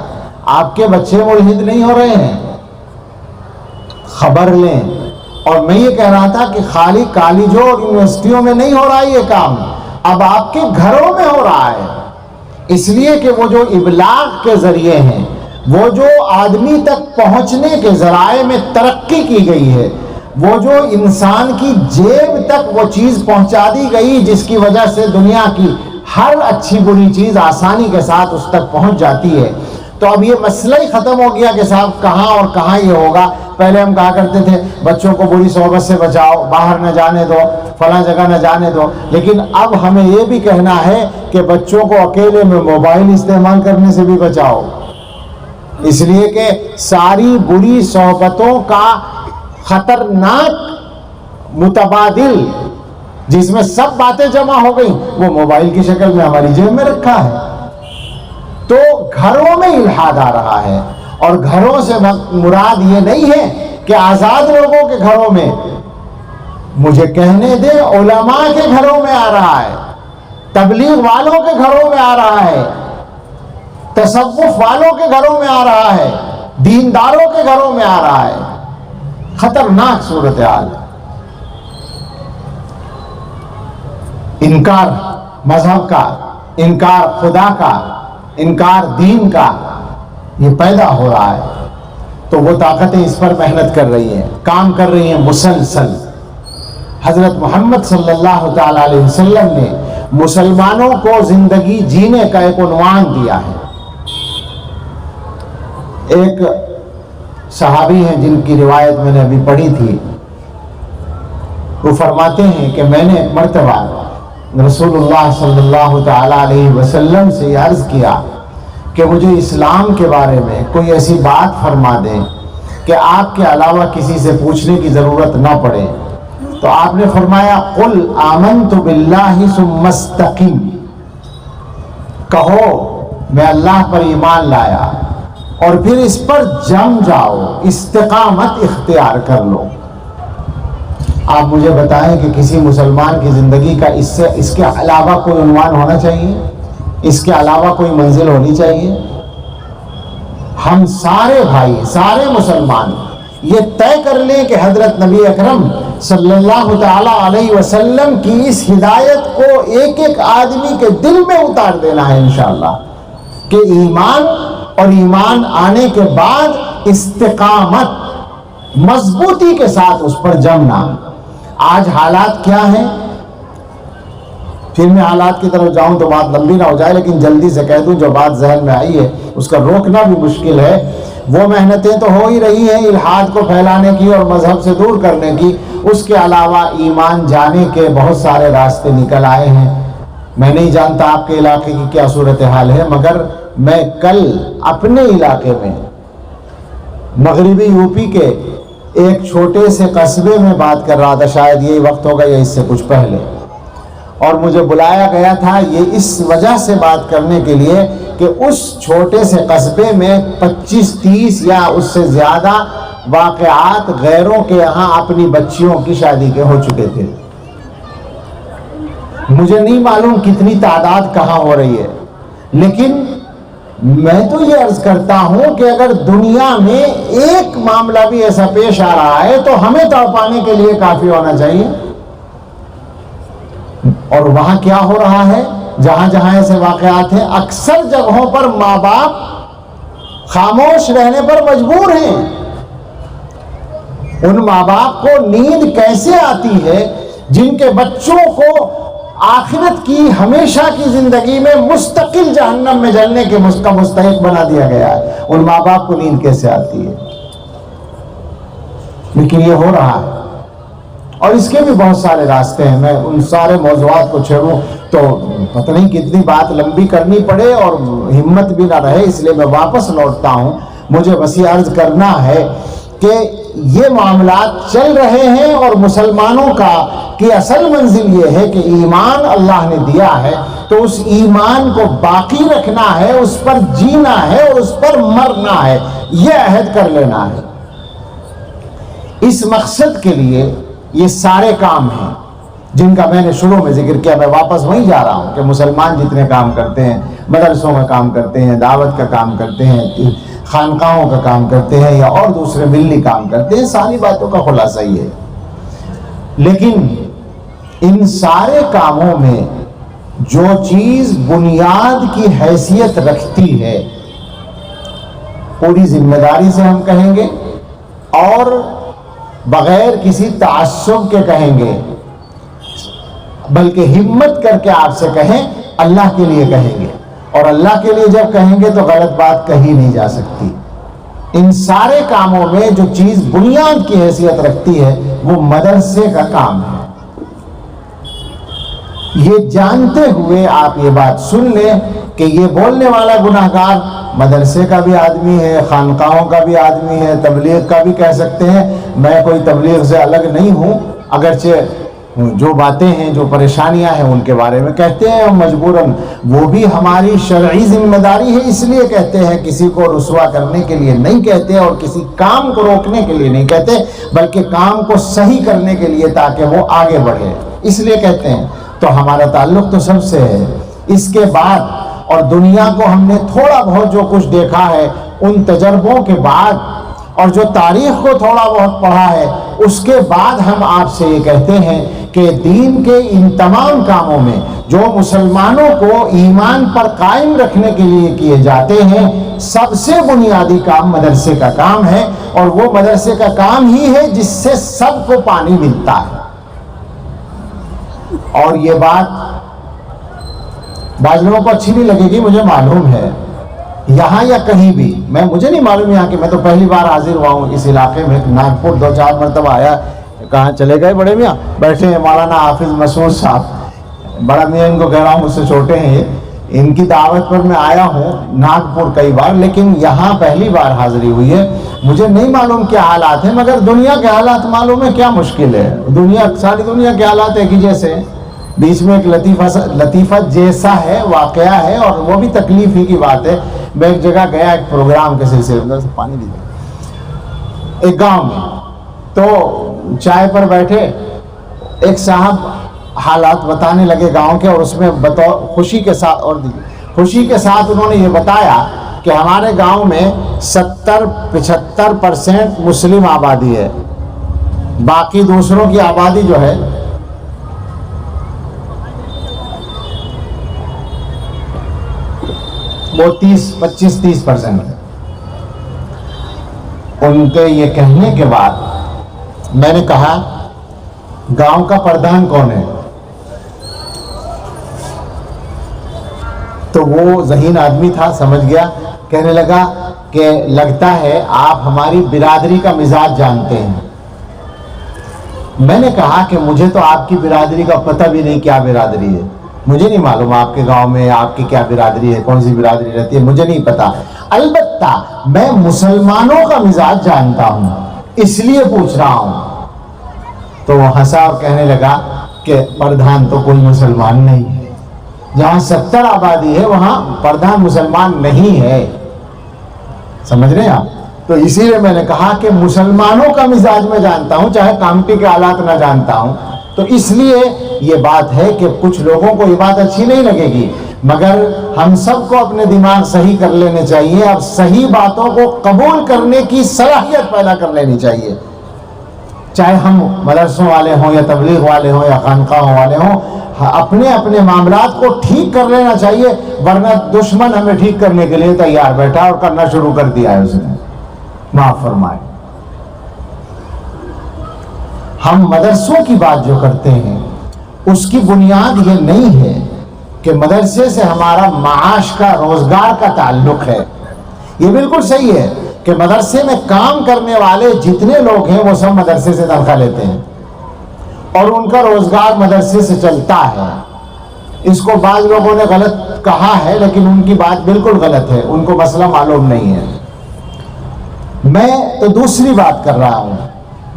آپ کے بچے ملحد نہیں ہو رہے ہیں، خبر لیں. اور میں یہ کہہ رہا تھا کہ خالی کالجوں اور یونیورسٹیوں میں نہیں ہو رہا یہ کام، اب آپ کے گھروں میں ہو رہا ہے. اس لیے کہ وہ جو ابلاغ کے ذریعے ہیں، وہ جو آدمی تک پہنچنے کے ذرائع میں ترقی کی گئی ہے، وہ جو انسان کی جیب تک وہ چیز پہنچا دی گئی جس کی وجہ سے دنیا کی ہر اچھی بری چیز آسانی کے ساتھ اس تک پہنچ جاتی ہے. تو اب یہ مسئلہ ہی ختم ہو گیا کہ صاحب کہاں اور کہاں یہ ہوگا. پہلے ہم کہا کرتے تھے بچوں کو بری صحبت سے بچاؤ، باہر نہ جانے دو، فلاں جگہ نہ جانے دو. لیکن اب ہمیں یہ بھی کہنا ہے کہ بچوں کو اکیلے میں موبائل استعمال کرنے سے بھی بچاؤ، اس لیے کہ ساری بری صحبتوں کا خطرناک متبادل جس میں سب باتیں جمع ہو گئی وہ موبائل کی شکل میں ہماری جیب میں رکھا ہے. تو گھروں میں الحاد آ رہا ہے، اور گھروں سے مراد یہ نہیں ہے کہ آزاد لوگوں کے گھروں میں، مجھے کہنے دیں علماء کے گھروں میں آ رہا ہے، تبلیغ والوں کے گھروں میں آ رہا ہے، تصوف والوں کے گھروں میں آ رہا ہے، دینداروں کے گھروں میں آ رہا ہے. خطرناک صورتحال. انکار مذہب کا، انکار خدا کا، انکار دین کا یہ پیدا ہو رہا ہے. تو وہ طاقتیں اس پر محنت کر رہی ہیں، کام کر رہی ہیں مسلسل. حضرت محمد صلی اللہ تعالی علیہ وسلم نے مسلمانوں کو زندگی جینے کا ایک عنوان دیا ہے. ایک صحابی ہیں جن کی روایت میں نے ابھی پڑھی تھی، وہ فرماتے ہیں کہ میں نے ایک مرتبہ رسول اللہ صلی اللہ تعالی علیہ وسلم سے یہ عرض کیا کہ مجھے اسلام کے بارے میں کوئی ایسی بات فرما دیں کہ آپ کے علاوہ کسی سے پوچھنے کی ضرورت نہ پڑے. تو آپ نے فرمایا قل آمنت باللہ ثم استقم، کہو میں اللہ پر ایمان لایا اور پھر اس پر جم جاؤ، استقامت اختیار کر لو. آپ مجھے بتائیں کہ کسی مسلمان کی زندگی کا اس کے علاوہ کوئی عنوان ہونا چاہیے، اس کے علاوہ کوئی منزل ہونی چاہیے؟ ہم سارے بھائی، سارے مسلمان یہ طے کر لیں کہ حضرت نبی اکرم صلی اللہ تعالی علیہ وسلم کی اس ہدایت کو ایک ایک آدمی کے دل میں اتار دینا ہے انشاءاللہ، کہ ایمان اور ایمان آنے کے بعد استقامت، مضبوطی کے ساتھ اس پر جمنا. آج حالات کیا ہیں؟ پھر میں حالات کی طرف جاؤں تو بات لمبی نہ ہو جائے، لیکن جلدی سے کہہ دوں جو بات ذہن میں آئی ہے اس کا روکنا بھی مشکل ہے. وہ محنتیں تو ہو ہی رہی ہیں الحاد کو پھیلانے کی اور مذہب سے دور کرنے کی، اس کے علاوہ ایمان جانے کے بہت سارے راستے نکل آئے ہیں. میں نہیں جانتا آپ کے علاقے کی کیا صورتحال ہے، مگر میں کل اپنے علاقے میں مغربی یو پی کے ایک چھوٹے سے قصبے میں بات کر رہا تھا، شاید یہی وقت ہوگا یا اس سے کچھ پہلے، اور مجھے بلایا گیا تھا یہ اس وجہ سے بات کرنے کے لیے کہ اس چھوٹے سے قصبے میں 25-30 یا اس سے زیادہ واقعات غیروں کے یہاں اپنی بچیوں کی شادی کے ہو چکے تھے. مجھے نہیں معلوم کتنی تعداد کہاں ہو رہی ہے، لیکن میں تو یہ عرض کرتا ہوں کہ اگر دنیا میں ایک معاملہ بھی ایسا پیش آ رہا ہے تو ہمیں تڑپانے کے لیے کافی ہونا چاہیے. اور وہاں کیا ہو رہا ہے؟ جہاں جہاں ایسے واقعات ہیں اکثر جگہوں پر ماں باپ خاموش رہنے پر مجبور ہیں. ان ماں باپ کو نیند کیسے آتی ہے جن کے بچوں کو آخرت کی ہمیشہ کی زندگی میں مستقل جہنم میں جلنے کے مستحق بنا دیا گیا ہے؟ ان ماں باپ کو نیند کیسے آتی ہے؟ لیکن یہ ہو رہا ہے. اور اس کے بھی بہت سارے راستے ہیں. میں ان سارے موضوعات کو چھیڑوں تو پتہ نہیں کتنی بات لمبی کرنی پڑے اور ہمت بھی نہ رہے، اس لیے میں واپس لوٹتا ہوں. مجھے وسیع عرض کرنا ہے کہ یہ معاملات چل رہے ہیں، اور مسلمانوں کی اصل منزل یہ ہے کہ ایمان اللہ نے دیا ہے تو اس ایمان کو باقی رکھنا ہے، اس پر جینا ہے اور اس پر مرنا ہے، یہ عہد کر لینا ہے. اس مقصد کے لیے یہ سارے کام ہیں جن کا میں نے شروع میں ذکر کیا. میں واپس وہیں جا رہا ہوں کہ مسلمان جتنے کام کرتے ہیں، مدرسوں کا کام کرتے ہیں، دعوت کا کام کرتے ہیں، خانقاہوں کا کام کرتے ہیں یا اور دوسرے ملی کام کرتے ہیں، ساری باتوں کا خلاصہ یہ ہے. لیکن ان سارے کاموں میں جو چیز بنیاد کی حیثیت رکھتی ہے، پوری ذمہ داری سے ہم کہیں گے اور بغیر کسی تعصب کے کہیں گے، بلکہ ہمت کر کے آپ سے کہیں، اللہ کے لیے کہیں گے. اور اللہ کے لیے جب کہیں گے تو غلط بات کہی نہیں جا سکتی. ان سارے کاموں میں جو چیز بنیاد کی حیثیت رکھتی ہے وہ مدرسے کا کام ہے. یہ جانتے ہوئے آپ یہ بات سن لیں کہ یہ بولنے والا گناہگار مدرسے کا بھی آدمی ہے، خانقاہوں کا بھی آدمی ہے، تبلیغ کا بھی کہہ سکتے ہیں. میں کوئی تبلیغ سے الگ نہیں ہوں، اگرچہ جو باتیں ہیں، جو پریشانیاں ہیں ان کے بارے میں کہتے ہیں ہم مجبوراً، وہ بھی ہماری شرعی ذمہ داری ہے، اس لیے کہتے ہیں. کسی کو رسوا کرنے کے لیے نہیں کہتے اور کسی کام کو روکنے کے لیے نہیں کہتے، بلکہ کام کو صحیح کرنے کے لیے تاکہ وہ آگے بڑھے، اس لیے کہتے ہیں. تو ہمارا تعلق تو سب سے ہے. اس کے بعد اور دنیا کو ہم نے تھوڑا بہت جو کچھ دیکھا ہے ان تجربوں کے بعد اور جو تاریخ کو تھوڑا بہت پڑھا ہے اس کے بعد ہم آپ سے یہ کہتے ہیں کہ دین کے ان تمام کاموں میں جو مسلمانوں کو ایمان پر قائم رکھنے کے لیے کیے جاتے ہیں، سب سے بنیادی کام مدرسے کا کام ہے. اور وہ مدرسے کا کام ہی ہے جس سے سب کو پانی ملتا ہے. اور یہ بات بعض لوگوں کو اچھی نہیں لگے گی، مجھے معلوم ہے، یہاں یا کہیں بھی، مجھے نہیں معلوم یہاں کہ میں تو پہلی بار حاضر ہوا ہوں اس علاقے میں. ناگپور 2-4 مرتبہ آیا. کہاں چلے گئے بڑے میاں؟ بیٹھے ہیں مولانا حافظ مسعود صاحب. بڑا میاں ان کو کہہ رہا ہوں، مجھ سے چھوٹے ہیں یہ. ان کی دعوت پر میں آیا ہوں ناگپور کئی بار، لیکن یہاں پہلی بار حاضری ہوئی ہے. مجھے نہیں معلوم کیا حالات ہیں، مگر دنیا کے حالات معلوم ہے. کیا مشکل ہے؟ ساری دنیا کے حالات ایک ہی جیسے ہیں. بیچ میں ایک لطیفہ جیسا ہے، واقعہ ہے، اور وہ بھی تکلیف ہی کی بات ہے. میں ایک جگہ گیا ایک پروگرام کے سلسلے میں، پانی دیجیے، ایک گاؤں میں. تو چائے پر بیٹھے ایک صاحب حالات بتانے لگے گاؤں کے، اور اس میں خوشی کے ساتھ انہوں نے یہ بتایا کہ ہمارے گاؤں میں 70-75% مسلم آبادی ہے، باقی دوسروں کی آبادی جو ہے وہ 25-30% ہے. ان کے یہ کہنے کے بعد میں نے کہا گاؤں کا پردھان کون ہے؟ تو وہ ذہین آدمی تھا، سمجھ گیا. کہنے لگا کہ لگتا ہے آپ ہماری برادری کا مزاج جانتے ہیں. میں نے کہا کہ مجھے تو آپ کی برادری کا پتہ بھی نہیں کیا برادری ہے. مجھے نہیں معلوم آپ کے گاؤں میں آپ کی کیا برادری ہے، کون سی برادری رہتی ہے، مجھے نہیں پتا. البتہ میں مسلمانوں کا مزاج جانتا ہوں، اس لیے پوچھ رہا ہوں. تو وہ ہنسا اور کہنے لگا کہ پردھان تو کوئی مسلمان نہیں ہے. جہاں 70 آبادی ہے وہاں پردھان مسلمان نہیں ہے. سمجھ رہے ہیں آپ؟ تو اسی لیے میں نے کہا کہ مسلمانوں کا مزاج میں جانتا ہوں، چاہے کامٹی کے حالات نہ جانتا ہوں. تو اس لیے یہ بات ہے کہ کچھ لوگوں کو یہ بات اچھی نہیں لگے گی، مگر ہم سب کو اپنے دماغ صحیح کر لینے چاہیے. اب صحیح باتوں کو قبول کرنے کی صلاحیت پیدا کر لینی چاہیے، چاہے ہم مدرسوں والے ہوں یا تبلیغ والے ہوں یا خانقاہوں والے ہوں. اپنے اپنے معاملات کو ٹھیک کر لینا چاہیے، ورنہ دشمن ہمیں ٹھیک کرنے کے لیے تیار بیٹھا اور کرنا شروع کر دیا ہے اس نے. معاف فرمائے. ہم مدرسوں کی بات جو کرتے ہیں اس کی بنیاد یہ نہیں ہے کہ مدرسے سے ہمارا معاش کا، روزگار کا تعلق ہے. یہ بالکل صحیح ہے کہ مدرسے میں کام کرنے والے جتنے لوگ ہیں وہ سب مدرسے سے تنخواہ لیتے ہیں، اور ان کا روزگار مدرسے سے چلتا ہے. اس کو بعض لوگوں نے غلط کہا ہے لیکن ان کی بات بالکل غلط ہے، ان کو مسئلہ معلوم نہیں ہے. میں تو دوسری بات کر رہا ہوں.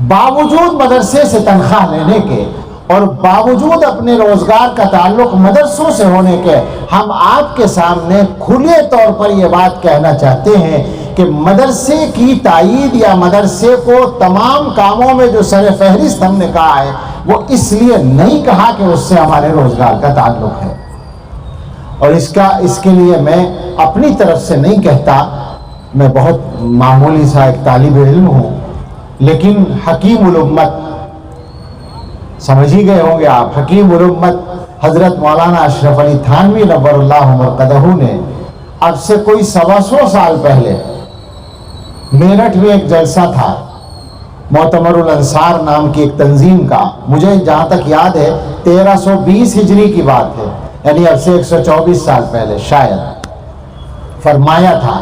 باوجود مدرسے سے تنخواہ لینے کے اور باوجود اپنے روزگار کا تعلق مدرسوں سے ہونے کے، ہم آپ کے سامنے کھلے طور پر یہ بات کہنا چاہتے ہیں کہ مدرسے کی تائید یا مدرسے کو تمام کاموں میں جو سر فہرست ہم نے کہا ہے وہ اس لیے نہیں کہا کہ اس سے ہمارے روزگار کا تعلق ہے. اور اس کے لیے میں اپنی طرف سے نہیں کہتا، میں بہت معمولی سا ایک طالب علم ہوں، لیکن حکیم الامت سمجھ ہی گئے ہوں گے آپ. حکیم الامت حضرت مولانا اشرف علی تھانوی نور اللہ مرقدہ نے اب سے کوئی 125 سال پہلے میرٹھ میں ایک جلسہ تھا، معتمر الانصار نام کی ایک تنظیم کا، مجھے جہاں تک یاد ہے 1320 ہجری کی بات ہے، یعنی اب سے 124 سال پہلے شاید. فرمایا تھا،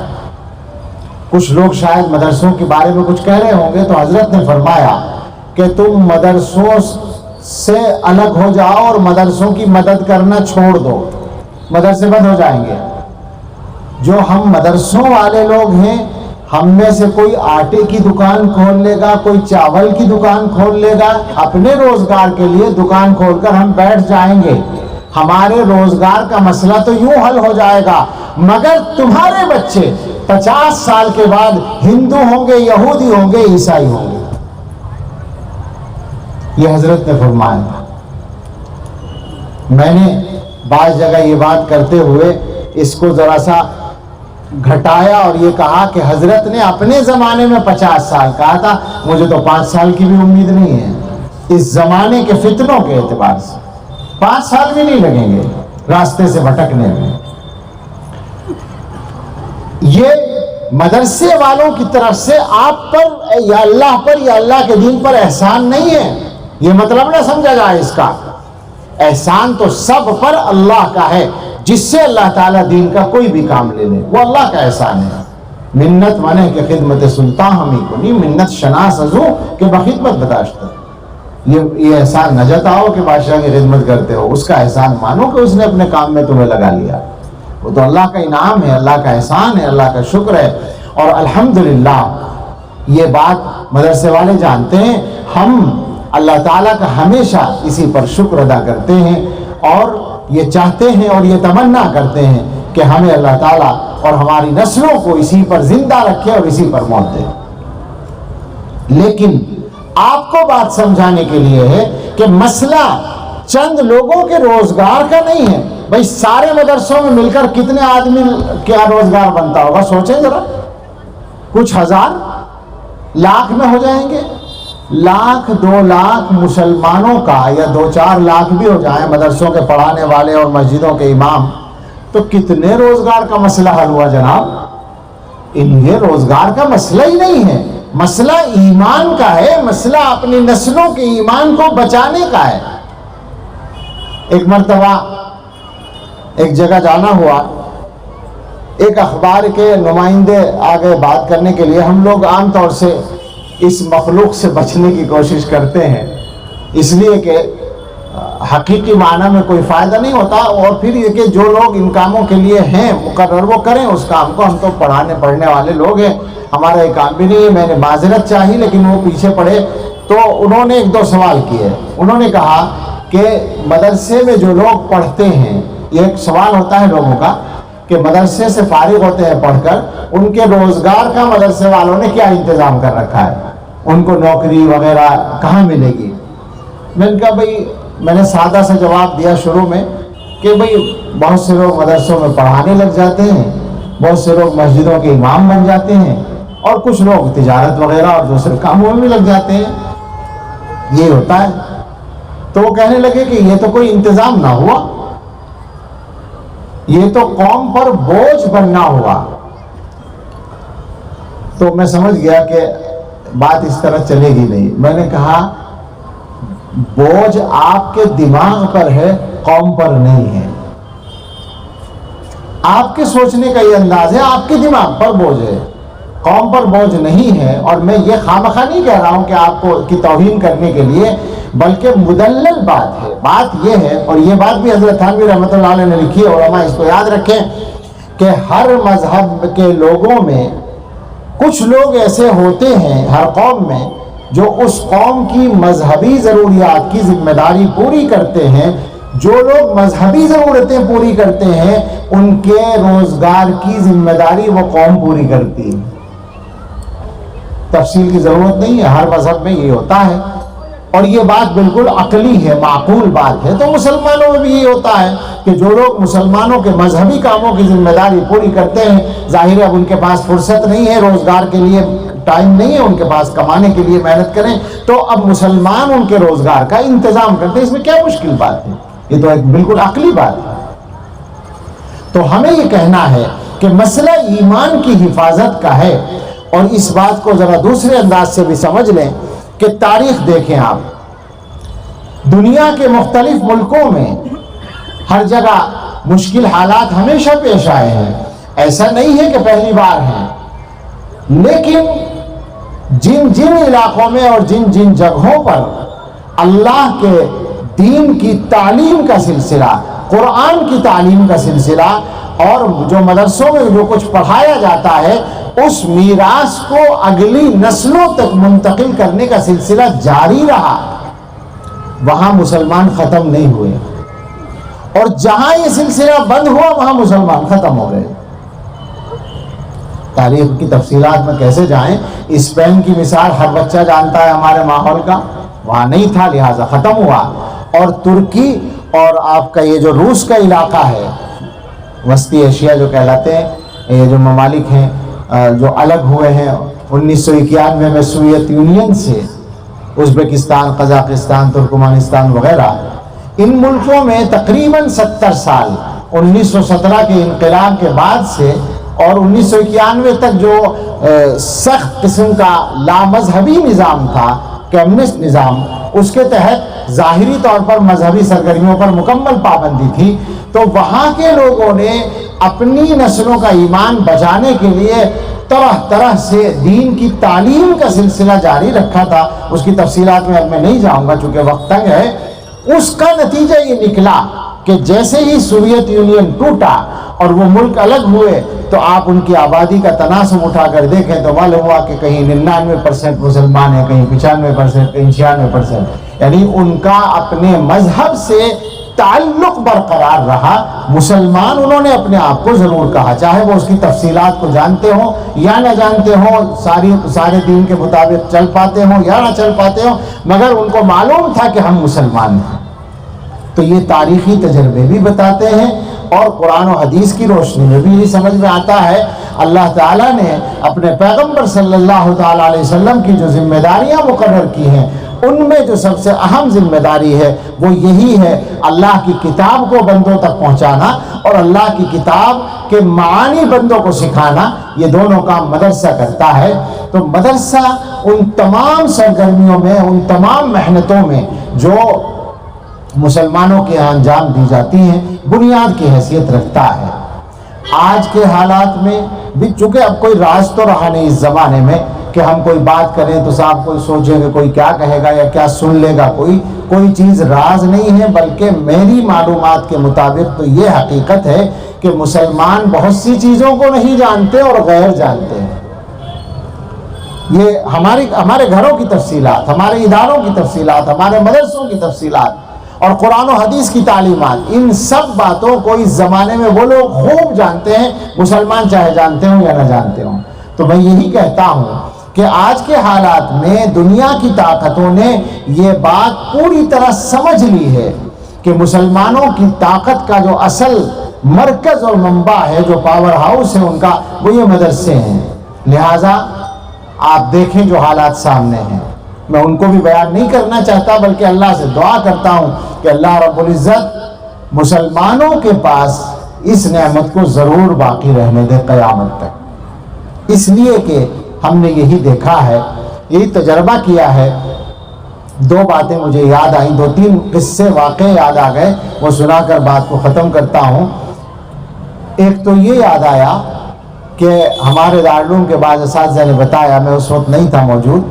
کچھ لوگ شاید مدرسوں کے بارے میں کچھ کہہ رہے ہوں گے، تو حضرت نے فرمایا کہ تم مدرسوں سے الگ ہو جاؤ اور مدرسوں کی مدد کرنا چھوڑ دو، مدرسے بند ہو جائیں گے. جو ہم مدرسوں والے لوگ ہیں، ہم میں سے کوئی آٹے کی دکان کھول لے گا، کوئی چاول کی دکان کھول لے گا، اپنے روزگار کے لیے دکان کھول کر ہم بیٹھ جائیں گے، ہمارے روزگار کا مسئلہ تو یوں حل ہو جائے گا. مگر تمہارے بچے 50 سال کے بعد ہندو ہوں گے، یہودی ہوں گے، عیسائی ہوں گے. یہ حضرت نے فرمایا. میں نے بعض جگہ یہ بات کرتے ہوئے اس کو ذرا سا گھٹایا اور یہ کہا کہ حضرت نے اپنے زمانے میں 50 سال کہا تھا، مجھے تو 5 سال کی بھی امید نہیں ہے. اس زمانے کے فتنوں کے اعتبار سے 5 سال بھی نہیں لگیں گے راستے سے بھٹکنے میں. یہ مدرسے والوں کی طرف سے آپ پر یا اللہ کے دین پر احسان نہیں ہے، یہ مطلب نہ سمجھا جائے. اس کا احسان تو سب پر اللہ کا ہے، جس سے اللہ تعالیٰ دین کا کوئی بھی کام لے لے وہ اللہ کا احسان ہے. منت مانے کہ خدمت سلطان ہمیں کو نہیں، منت شناس ازو کہ بخدمت بداشت. یہ احسان نہ جتاؤ کہ بادشاہ کی خدمت کرتے ہو، اس کا احسان مانو کہ اس نے اپنے کام میں تمہیں لگا لیا. وہ تو اللہ کا انعام ہے، اللہ کا احسان ہے، اللہ کا شکر ہے. اور الحمدللہ یہ بات مدرسے والے جانتے ہیں. ہم اللہ تعالیٰ کا ہمیشہ اسی پر شکر ادا کرتے ہیں اور یہ چاہتے ہیں اور یہ تمنا کرتے ہیں کہ ہمیں اللہ تعالیٰ اور ہماری نسلوں کو اسی پر زندہ رکھے اور اسی پر موت دے. لیکن آپ کو بات سمجھانے کے لیے ہے کہ مسئلہ چند لوگوں کے روزگار کا نہیں ہے. بھائی سارے مدرسوں میں مل کر کتنے آدمی کیا روزگار بنتا ہوگا؟ سوچیں ذرا. کچھ ہزار، لاکھ میں ہو جائیں گے. 1,00,000 2 لاکھ مسلمانوں کا یا 2-4 لاکھ بھی ہو جائیں مدرسوں کے پڑھانے والے اور مسجدوں کے امام، تو کتنے روزگار کا مسئلہ حل ہوا جناب؟ یہ روزگار کا مسئلہ ہی نہیں ہے، مسئلہ ایمان کا ہے، مسئلہ اپنی نسلوں کے ایمان کو بچانے کا ہے. ایک مرتبہ ایک جگہ جانا ہوا، ایک اخبار کے نمائندے آگے بات کرنے کے لیے. ہم لوگ عام طور سے اس مخلوق سے بچنے کی کوشش کرتے ہیں، اس لیے کہ حقیقی معنی میں کوئی فائدہ نہیں ہوتا، اور پھر یہ کہ جو لوگ ان کاموں کے لیے ہیں مقرر وہ کریں اس کام کو. ہم تو پڑھنے والے لوگ ہیں، ہمارا یہ کام بھی نہیں ہے. میں نے معذرت چاہی لیکن وہ پیچھے پڑے تو انہوں نے 1-2 سوال کیے. انہوں نے کہا کہ مدرسے میں جو لوگ پڑھتے ہیں، یہ ایک سوال ہوتا ہے لوگوں کا کہ مدرسے سے فارغ ہوتے ہیں پڑھ کر، ان کے روزگار کا مدرسے والوں نے کیا انتظام کر رکھا ہے، ان کو نوکری وغیرہ کہاں ملے گی؟ میں نے کہا بھائی، میں نے سادہ سا جواب دیا شروع میں کہ بھائی بہت سے لوگ مدرسوں میں پڑھانے لگ جاتے ہیں، بہت سے لوگ مسجدوں کے امام بن جاتے ہیں، اور کچھ لوگ تجارت وغیرہ اور دوسرے کاموں میں بھی لگ جاتے ہیں. یہ ہوتا ہے. تو وہ کہنے لگے کہ یہ تو کوئی انتظام نہ ہوا، یہ تو قوم پر بوجھ بننا ہوا. تو میں سمجھ گیا کہ بات اس طرح چلے گی نہیں. میں نے کہا بوجھ آپ کے دماغ پر ہے، قوم پر نہیں ہے. آپ کے سوچنے کا یہ انداز ہے، آپ کے دماغ پر بوجھ ہے، قوم پر بوجھ نہیں ہے. اور میں یہ خامخواہ نہیں کہہ رہا ہوں کہ آپ کو کی توہین کرنے کے لیے، بلکہ مدلل بات ہے. بات یہ ہے، اور یہ بات بھی حضرت تھانوی رحمۃ اللہ علیہ نے لکھی ہے، علماء اس کو یاد رکھیں کہ ہر مذہب کے لوگوں میں کچھ لوگ ایسے ہوتے ہیں ہر قوم میں جو اس قوم کی مذہبی ضروریات کی ذمہ داری پوری کرتے ہیں. جو لوگ مذہبی ضرورتیں پوری کرتے ہیں ان کے روزگار کی ذمہ داری وہ قوم پوری کرتی ہے. تفصیل کی ضرورت نہیں ہے، ہر مذہب میں یہ ہوتا ہے، اور یہ بات بالکل عقلی ہے، معقول بات ہے. تو مسلمانوں میں بھی یہ ہوتا ہے کہ جو لوگ مسلمانوں کے مذہبی کاموں کی ذمہ داری پوری کرتے ہیں، ظاہر ہے اب ان کے پاس فرصت نہیں ہے، روزگار کے لیے ٹائم نہیں ہے ان کے پاس، کمانے کے لیے محنت کریں، تو اب مسلمان ان کے روزگار کا انتظام کرتے ہیں. اس میں کیا مشکل بات ہے؟ یہ تو ایک بالکل عقلی بات ہے. تو ہمیں یہ کہنا ہے کہ مسئلہ ایمان کی حفاظت کا ہے. اور اس بات کو ذرا دوسرے انداز سے بھی سمجھ لیں کہ تاریخ دیکھیں آپ، دنیا کے مختلف ملکوں میں ہر جگہ مشکل حالات ہمیشہ پیش آئے ہیں، ایسا نہیں ہے کہ پہلی بار ہیں. لیکن جن جن علاقوں میں اور جن جن جگہوں پر اللہ کے دین کی تعلیم کا سلسلہ، قرآن کی تعلیم کا سلسلہ، اور جو مدرسوں میں جو کچھ پڑھایا جاتا ہے اس میراث کو اگلی نسلوں تک منتقل کرنے کا سلسلہ جاری رہا، وہاں مسلمان ختم نہیں ہوئے. اور جہاں یہ سلسلہ بند ہوا وہاں مسلمان ختم ہو گئے. تاریخ کی تفصیلات میں کیسے جائیں، اسپین کی مثال ہر بچہ جانتا ہے ہمارے ماحول کا، وہاں نہیں تھا لہٰذا ختم ہوا. اور ترکی اور آپ کا یہ جو روس کا علاقہ ہے، وسطی ایشیا جو کہلاتے ہیں، یہ جو ممالک ہیں جو الگ ہوئے ہیں 1991 میں سوویت یونین سے، ازبکستان، قزاقستان، ترکمانستان وغیرہ، ان ملکوں میں تقریباً 70 سال 1917 کے انقلاب کے بعد سے اور 1991 تک جو سخت قسم کا لامذہبی نظام تھا، کمیونسٹ نظام، اس کے تحت ظاہری طور پر مذہبی سرگرمیوں پر مکمل پابندی تھی. تو وہاں کے لوگوں نے اپنی نسلوں کا ایمان بچانے کے لیے طرح طرح سے دین کی تعلیم کا سلسلہ جاری رکھا تھا. اس کی تفصیلات میں اب میں نہیں جاؤں گا چونکہ وقت تنگ ہے. اس کا نتیجہ یہ نکلا کہ جیسے ہی سوویت یونین ٹوٹا اور وہ ملک الگ ہوئے تو آپ ان کی آبادی کا تناسب اٹھا کر دیکھیں تو معلوم ہوا کہ کہیں 99% مسلمان ہیں، کہیں 95%، کہیں 96%. یعنی ان کا اپنے مذہب سے تعلق برقرار رہا. مسلمان انہوں نے اپنے آپ کو ضرور کہا، چاہے وہ اس کی تفصیلات کو جانتے ہوں یا نہ جانتے ہوں، سارے دین کے مطابق چل پاتے ہوں یا نہ چل پاتے ہوں، مگر ان کو معلوم تھا کہ ہم مسلمان ہیں. تو یہ تاریخی تجربے بھی بتاتے ہیں اور قرآن و حدیث کی روشنی میں بھی یہ سمجھ میں آتا ہے. اللہ تعالیٰ نے اپنے پیغمبر صلی اللہ تعالیٰ علیہ وسلم کی جو ذمہ داریاں مقرر کی ہیں ان میں جو سب سے اہم ذمہ داری ہے وہ یہی ہے اللہ کی کتاب کو بندوں تک پہنچانا اور اللہ کی کتاب کے معانی بندوں کو سکھانا. یہ دونوں کام مدرسہ کرتا ہے. تو مدرسہ ان تمام سرگرمیوں میں، ان تمام محنتوں میں جو مسلمانوں کے انجام دی جاتی ہیں بنیاد کی حیثیت رکھتا ہے. آج کے حالات میں بھی چونکہ اب کوئی راز تو رہا نہیں اس زمانے میں کہ ہم کوئی بات کریں تو صاحب کوئی سوچیں کہ کوئی کیا کہے گا یا کیا سن لے گا، کوئی چیز راز نہیں ہے. بلکہ میری معلومات کے مطابق تو یہ حقیقت ہے کہ مسلمان بہت سی چیزوں کو نہیں جانتے اور غیر جانتے ہیں. یہ ہمارے گھروں کی تفصیلات، ہمارے اداروں کی تفصیلات، ہمارے مدرسوں کی تفصیلات اور قرآن و حدیث کی تعلیمات، ان سب باتوں کو اس زمانے میں وہ لوگ خوب جانتے ہیں، مسلمان چاہے جانتے ہوں یا نہ جانتے ہوں. تو میں یہی کہتا ہوں کہ آج کے حالات میں دنیا کی طاقتوں نے یہ بات پوری طرح سمجھ لی ہے کہ مسلمانوں کی طاقت کا جو اصل مرکز اور منبع ہے، جو پاور ہاؤس ہے ان کا، وہ یہ مدرسے ہیں. لہٰذا آپ دیکھیں جو حالات سامنے ہیں، میں ان کو بھی بیان نہیں کرنا چاہتا بلکہ اللہ سے دعا کرتا ہوں کہ اللہ رب العزت مسلمانوں کے پاس اس نعمت کو ضرور باقی رہنے دے قیامت تک. اس لیے کہ ہم نے یہی دیکھا ہے، یہی تجربہ کیا ہے. دو باتیں مجھے یاد آئیں، دو تین قصے واقع یاد آ گئے، وہ سنا کر بات کو ختم کرتا ہوں. ایک تو یہ یاد آیا کہ ہمارے دارالعلوم کے بعض اساتذہ نے بتایا، میں اس وقت نہیں تھا موجود،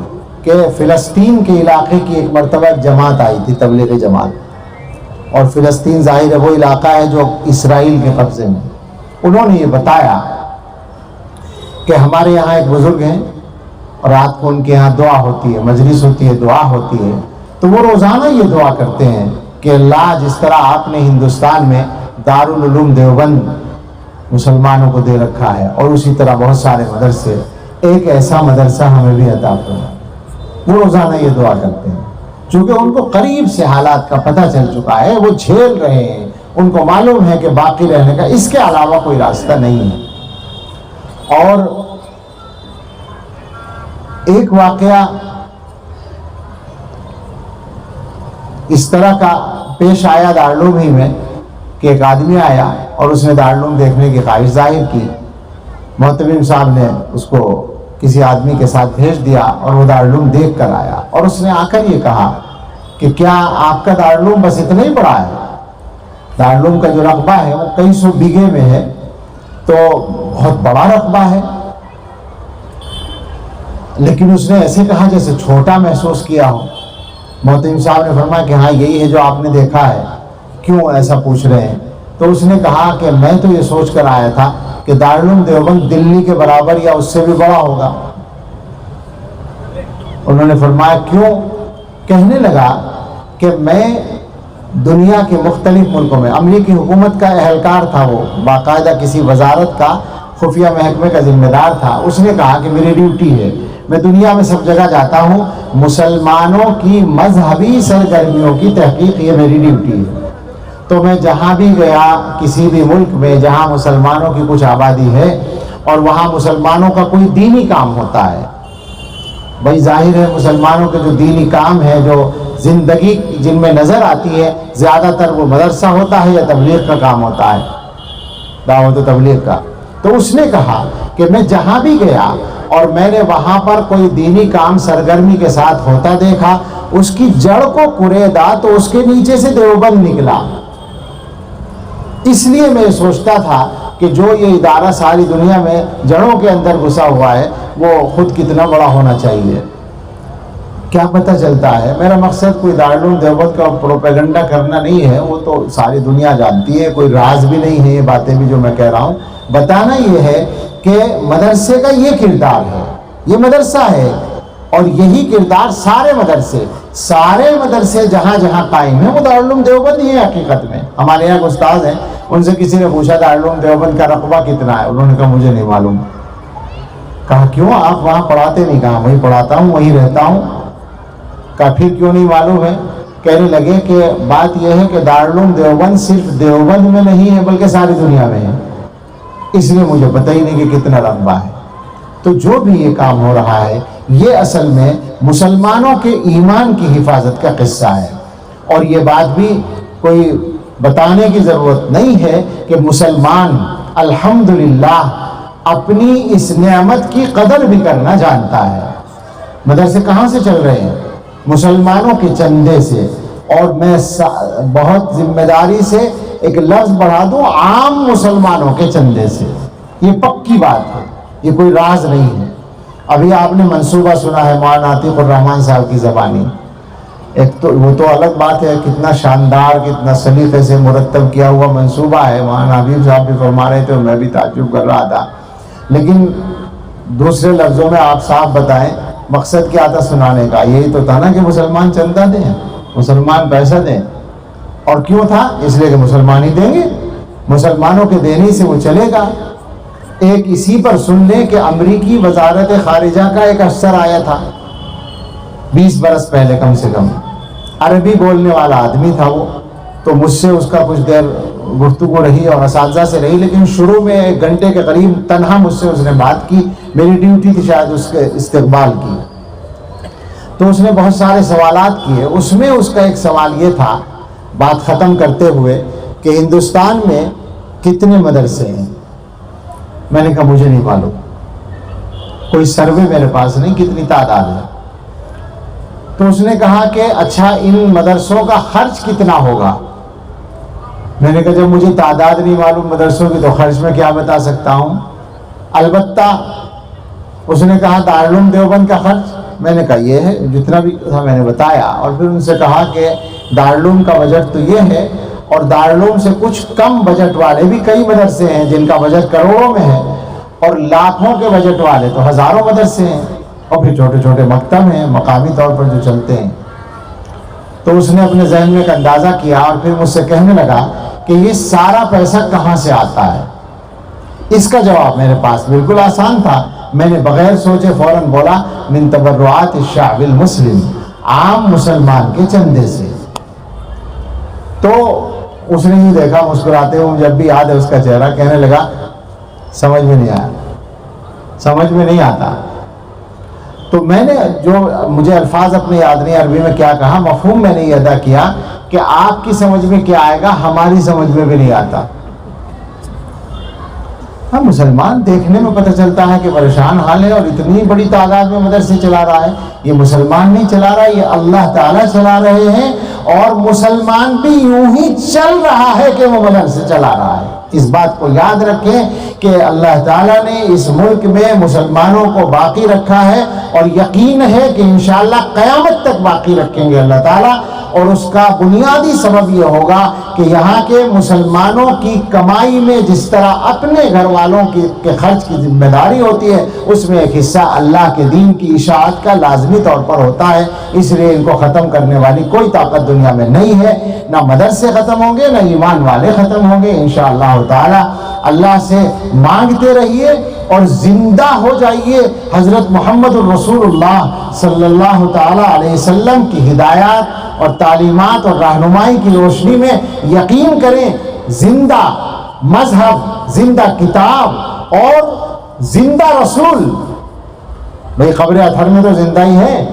کہ فلسطین کے علاقے کی ایک مرتبہ جماعت آئی تھی، تبلیغی جماعت، اور فلسطین ظاہر ہے وہ علاقہ ہے جو اسرائیل کے قبضے میں۔ انہوں نے یہ بتایا کہ ہمارے یہاں ایک بزرگ ہیں، رات کو ان کے یہاں دعا ہوتی ہے، مجلس ہوتی ہے، دعا ہوتی ہے، تو وہ روزانہ یہ دعا کرتے ہیں کہ اللہ جس طرح آپ نے ہندوستان میں دارالعلوم دیوبند مسلمانوں کو دے رکھا ہے، اور اسی طرح بہت سارے مدرسے، ایک ایسا مدرسہ ہمیں بھی عطا فرما۔ وہ روزانہ یہ دعا کرتے ہیں، چونکہ ان کو قریب سے حالات کا پتہ چل چکا ہے، وہ جھیل رہے ہیں، ان کو معلوم ہے کہ باقی رہنے کا اس کے علاوہ کوئی راستہ نہیں ہے۔ اور ایک واقعہ اس طرح کا پیش آیا دارالعلوم ہی میں کہ ایک آدمی آیا اور اس نے دارالعلوم دیکھنے کی خواہش ظاہر کی۔ محتمم صاحب نے اس کو کسی آدمی کے ساتھ بھیج دیا اور وہ دارالعلوم دیکھ کر آیا، اور اس نے آ کر یہ کہا کہ کیا آپ کا دارالعلوم بس اتنا ہی بڑا ہے؟ دارالعلوم کا جو رقبہ ہے وہ کئی سو بیگھے میں ہے، تو بہت بڑا رقبہ ہے۔ لیکن اس نے ایسے کہا جیسے چھوٹا محسوس کیا ہو۔ محتمم صاحب نے فرمایا کہ ہاں یہی ہے جو آپ نے دیکھا ہے، کیوں ایسا پوچھ رہے ہیں؟ تو اس نے کہا کہ میں تو یہ سوچ کر آیا تھا کہ دارالعلوم دیوبند دلی کے برابر یا اس سے بھی بڑا ہوگا۔ انہوں نے فرمایا کیوں؟ کہنے لگا کہ میں دنیا کے مختلف ملکوں میں، امریکی حکومت کا اہلکار تھا، وہ باقاعدہ کسی وزارت کا خفیہ محکمے کا ذمہ دار تھا۔ اس نے کہا کہ میری ڈیوٹی ہے، میں دنیا میں سب جگہ جاتا ہوں، مسلمانوں کی مذہبی سرگرمیوں کی تحقیق یہ میری ڈیوٹی ہے۔ تو میں جہاں بھی گیا، کسی بھی ملک میں جہاں مسلمانوں کی کچھ آبادی ہے اور وہاں مسلمانوں کا کوئی دینی کام ہوتا ہے، بھائی ظاہر ہے مسلمانوں کے جو دینی کام ہے، جو زندگی جن میں نظر آتی ہے، زیادہ تر وہ مدرسہ ہوتا ہے یا تبلیغ کا کام ہوتا ہے، دعوت و تبلیغ کا۔ تو اس نے کہا کہ میں جہاں بھی گیا اور میں نے وہاں پر کوئی دینی کام سرگرمی کے ساتھ ہوتا دیکھا، اس کی جڑ کو کریدا تو اس کے نیچے سے دیوبند نکلا۔ اس لیے میں سوچتا تھا کہ جو یہ ادارہ ساری دنیا میں جڑوں کے اندر گھسا ہوا ہے وہ خود کتنا بڑا ہونا چاہیے۔ کیا پتہ چلتا ہے، میرا مقصد کوئی دارالعلوم دیوبند کا پروپیگنڈا کرنا نہیں ہے، وہ تو ساری دنیا جانتی ہے، کوئی راز بھی نہیں ہے یہ باتیں بھی جو میں کہہ رہا ہوں۔ بتانا یہ ہے کہ مدرسے کا یہ کردار ہے، یہ مدرسہ ہے، اور یہی کردار سارے مدرسے جہاں جہاں قائم ہیں وہ دارالعلوم دیوبند ہی ہے۔ حقیقت میں ہمارے یہاں استاد ہیں، ان سے کسی نے پوچھا دارالعلوم دیوبند کا رقبہ کتنا ہے، انہوں نے کہا مجھے نہیں معلوم۔ کہا کیوں، آپ وہاں پڑھاتے نہیں؟ کہا وہیں پڑھاتا ہوں، وہیں رہتا ہوں۔ کہا پھر کیوں نہیں معلوم ہے؟ کہنے لگے کہ بات یہ ہے کہ دارالعلوم دیوبند صرف دیوبند میں نہیں ہے بلکہ ساری دنیا میں ہے، اس لیے مجھے پتہ ہی نہیں کہ کتنا رقبہ ہے۔ تو جو بھی یہ کام ہو رہا ہے یہ اصل میں مسلمانوں کے ایمان کی حفاظت کا قصہ ہے، اور یہ بات بھی کوئی بتانے کی ضرورت نہیں ہے کہ مسلمان الحمدللہ اپنی اس نعمت کی قدر بھی کرنا جانتا ہے۔ مدرسے کہاں سے چل رہے ہیں؟ مسلمانوں کے چندے سے، اور میں بہت ذمہ داری سے ایک لفظ بڑھا دوں، عام مسلمانوں کے چندے سے۔ یہ پکی بات ہے، یہ کوئی راز نہیں ہے۔ ابھی آپ نے منصوبہ سنا ہے مولانا عتیق الرحمان صاحب کی زبانی، ایک تو وہ تو الگ بات ہے، کتنا شاندار، کتنا سلیقے سے مرتب کیا ہوا منصوبہ ہے، مولانا حبیب صاحب بھی فرما رہے تھے اور میں بھی تعجب کر رہا تھا۔ لیکن دوسرے لفظوں میں آپ صاحب بتائیں مقصد کیا تھا سنانے کا؟ یہی تو تھا نا کہ مسلمان چندہ دیں، مسلمان پیسہ دیں، اور کیوں تھا؟ اس لیے کہ مسلمان ہی دیں گے، مسلمانوں کے دینے سے وہ چلے گا۔ ایک اسی پر سن لیں کہ امریکی وزارت خارجہ کا ایک افسر آیا تھا 20 برس پہلے، کم سے کم عربی بولنے والا آدمی تھا وہ، تو مجھ سے اس کا کچھ دیر گفتگو رہی اور اساتذہ سے رہی، لیکن شروع میں 1 گھنٹے کے قریب تنہا مجھ سے اس نے بات کی، میری ڈیوٹی تھی شاید اس کے استقبال کی۔ تو اس نے بہت سارے سوالات کیے، اس میں اس کا ایک سوال یہ تھا بات ختم کرتے ہوئے کہ ہندوستان میں کتنے مدرسے ہیں؟ میں نے کہا مجھے نہیں معلوم، کوئی سروے میرے پاس نہیں، کتنی تعداد ہے؟ تو اس نے کہا کہ اچھا ان مدرسوں کا خرچ کتنا ہوگا؟ میں نے کہا جب مجھے تعداد نہیں معلوم مدرسوں کی تو خرچ میں کیا بتا سکتا ہوں؟ البتہ اس نے کہا دارالعلوم دیوبند کا خرچ میں نے کہا یہ ہے جتنا بھی تھا میں نے بتایا، اور پھر ان سے کہا کہ دارالعلوم کا بجٹ تو یہ ہے، اور دارالعلوم سے کچھ کم بجٹ والے بھی کئی مدرسے ہیں جن کا بجٹ کروڑوں میں ہے، اور لاکھوں کے بجٹ والے تو ہزاروں مدرسے ہیں، اور پھر چھوٹے چھوٹے مکتب ہیں مقامی طور پر جو چلتے ہیں۔ تو اس نے اپنے ذہن میں ایک اندازہ کیا اور پھر مجھ سے کہنے لگا کہ یہ سارا پیسہ کہاں سے آتا ہے۔ اس کا جواب میرے پاس بالکل آسان تھا، میں نے بغیر سوچے فوراً بولا من تبرعات الشعب المسلم، عام مسلمان کے چندے سے۔ تو اس نے ہی دیکھا مسکراتے ہوئے، جب بھی یاد ہے اس کا چہرہ، کہنے لگا سمجھ میں نہیں آیا، سمجھ میں نہیں آتا۔ تو میں نے جو مجھے الفاظ اپنے یاد نہیں عربی میں کیا کہا، مفہوم میں نے یہ ادا کیا کہ آپ کی سمجھ میں کیا آئے گا ہماری سمجھ میں بھی نہیں آتا۔ ہم مسلمان دیکھنے میں پتہ چلتا ہے کہ پریشان حال ہے، اور اتنی بڑی تعداد میں مدرسے چلا رہا ہے، یہ مسلمان نہیں چلا رہا، یہ اللہ تعالیٰ چلا رہے ہیں، اور مسلمان بھی یوں ہی چل رہا ہے کہ وہ مدرسے چلا رہا ہے۔ اس بات کو یاد رکھیں کہ اللہ تعالیٰ نے اس ملک میں مسلمانوں کو باقی رکھا ہے، اور یقین ہے کہ انشاءاللہ قیامت تک باقی رکھیں گے اللہ تعالیٰ، اور اس کا بنیادی سبب یہ ہوگا کہ یہاں کے مسلمانوں کی کمائی میں جس طرح اپنے گھر والوں کے خرچ کی ذمہ داری ہوتی ہے، اس میں ایک حصہ اللہ کے دین کی اشاعت کا لازمی طور پر ہوتا ہے۔ اس لیے ان کو ختم کرنے والی کوئی طاقت دنیا میں نہیں ہے، نہ مدرسے ختم ہوں گے، نہ ایمان والے ختم ہوں گے انشاءاللہ تعالی۔ اللہ سے مانگتے رہیے اور زندہ ہو جائیے حضرت محمد الرسول اللہ صلی اللہ تعالی علیہ وسلم کی ہدایات اور تعلیمات اور رہنمائی کی روشنی میں یقین کریں۔ زندہ مذہب، زندہ کتاب اور زندہ رسول، بھئی قبر اطہر میں تو زندہ ہی ہے،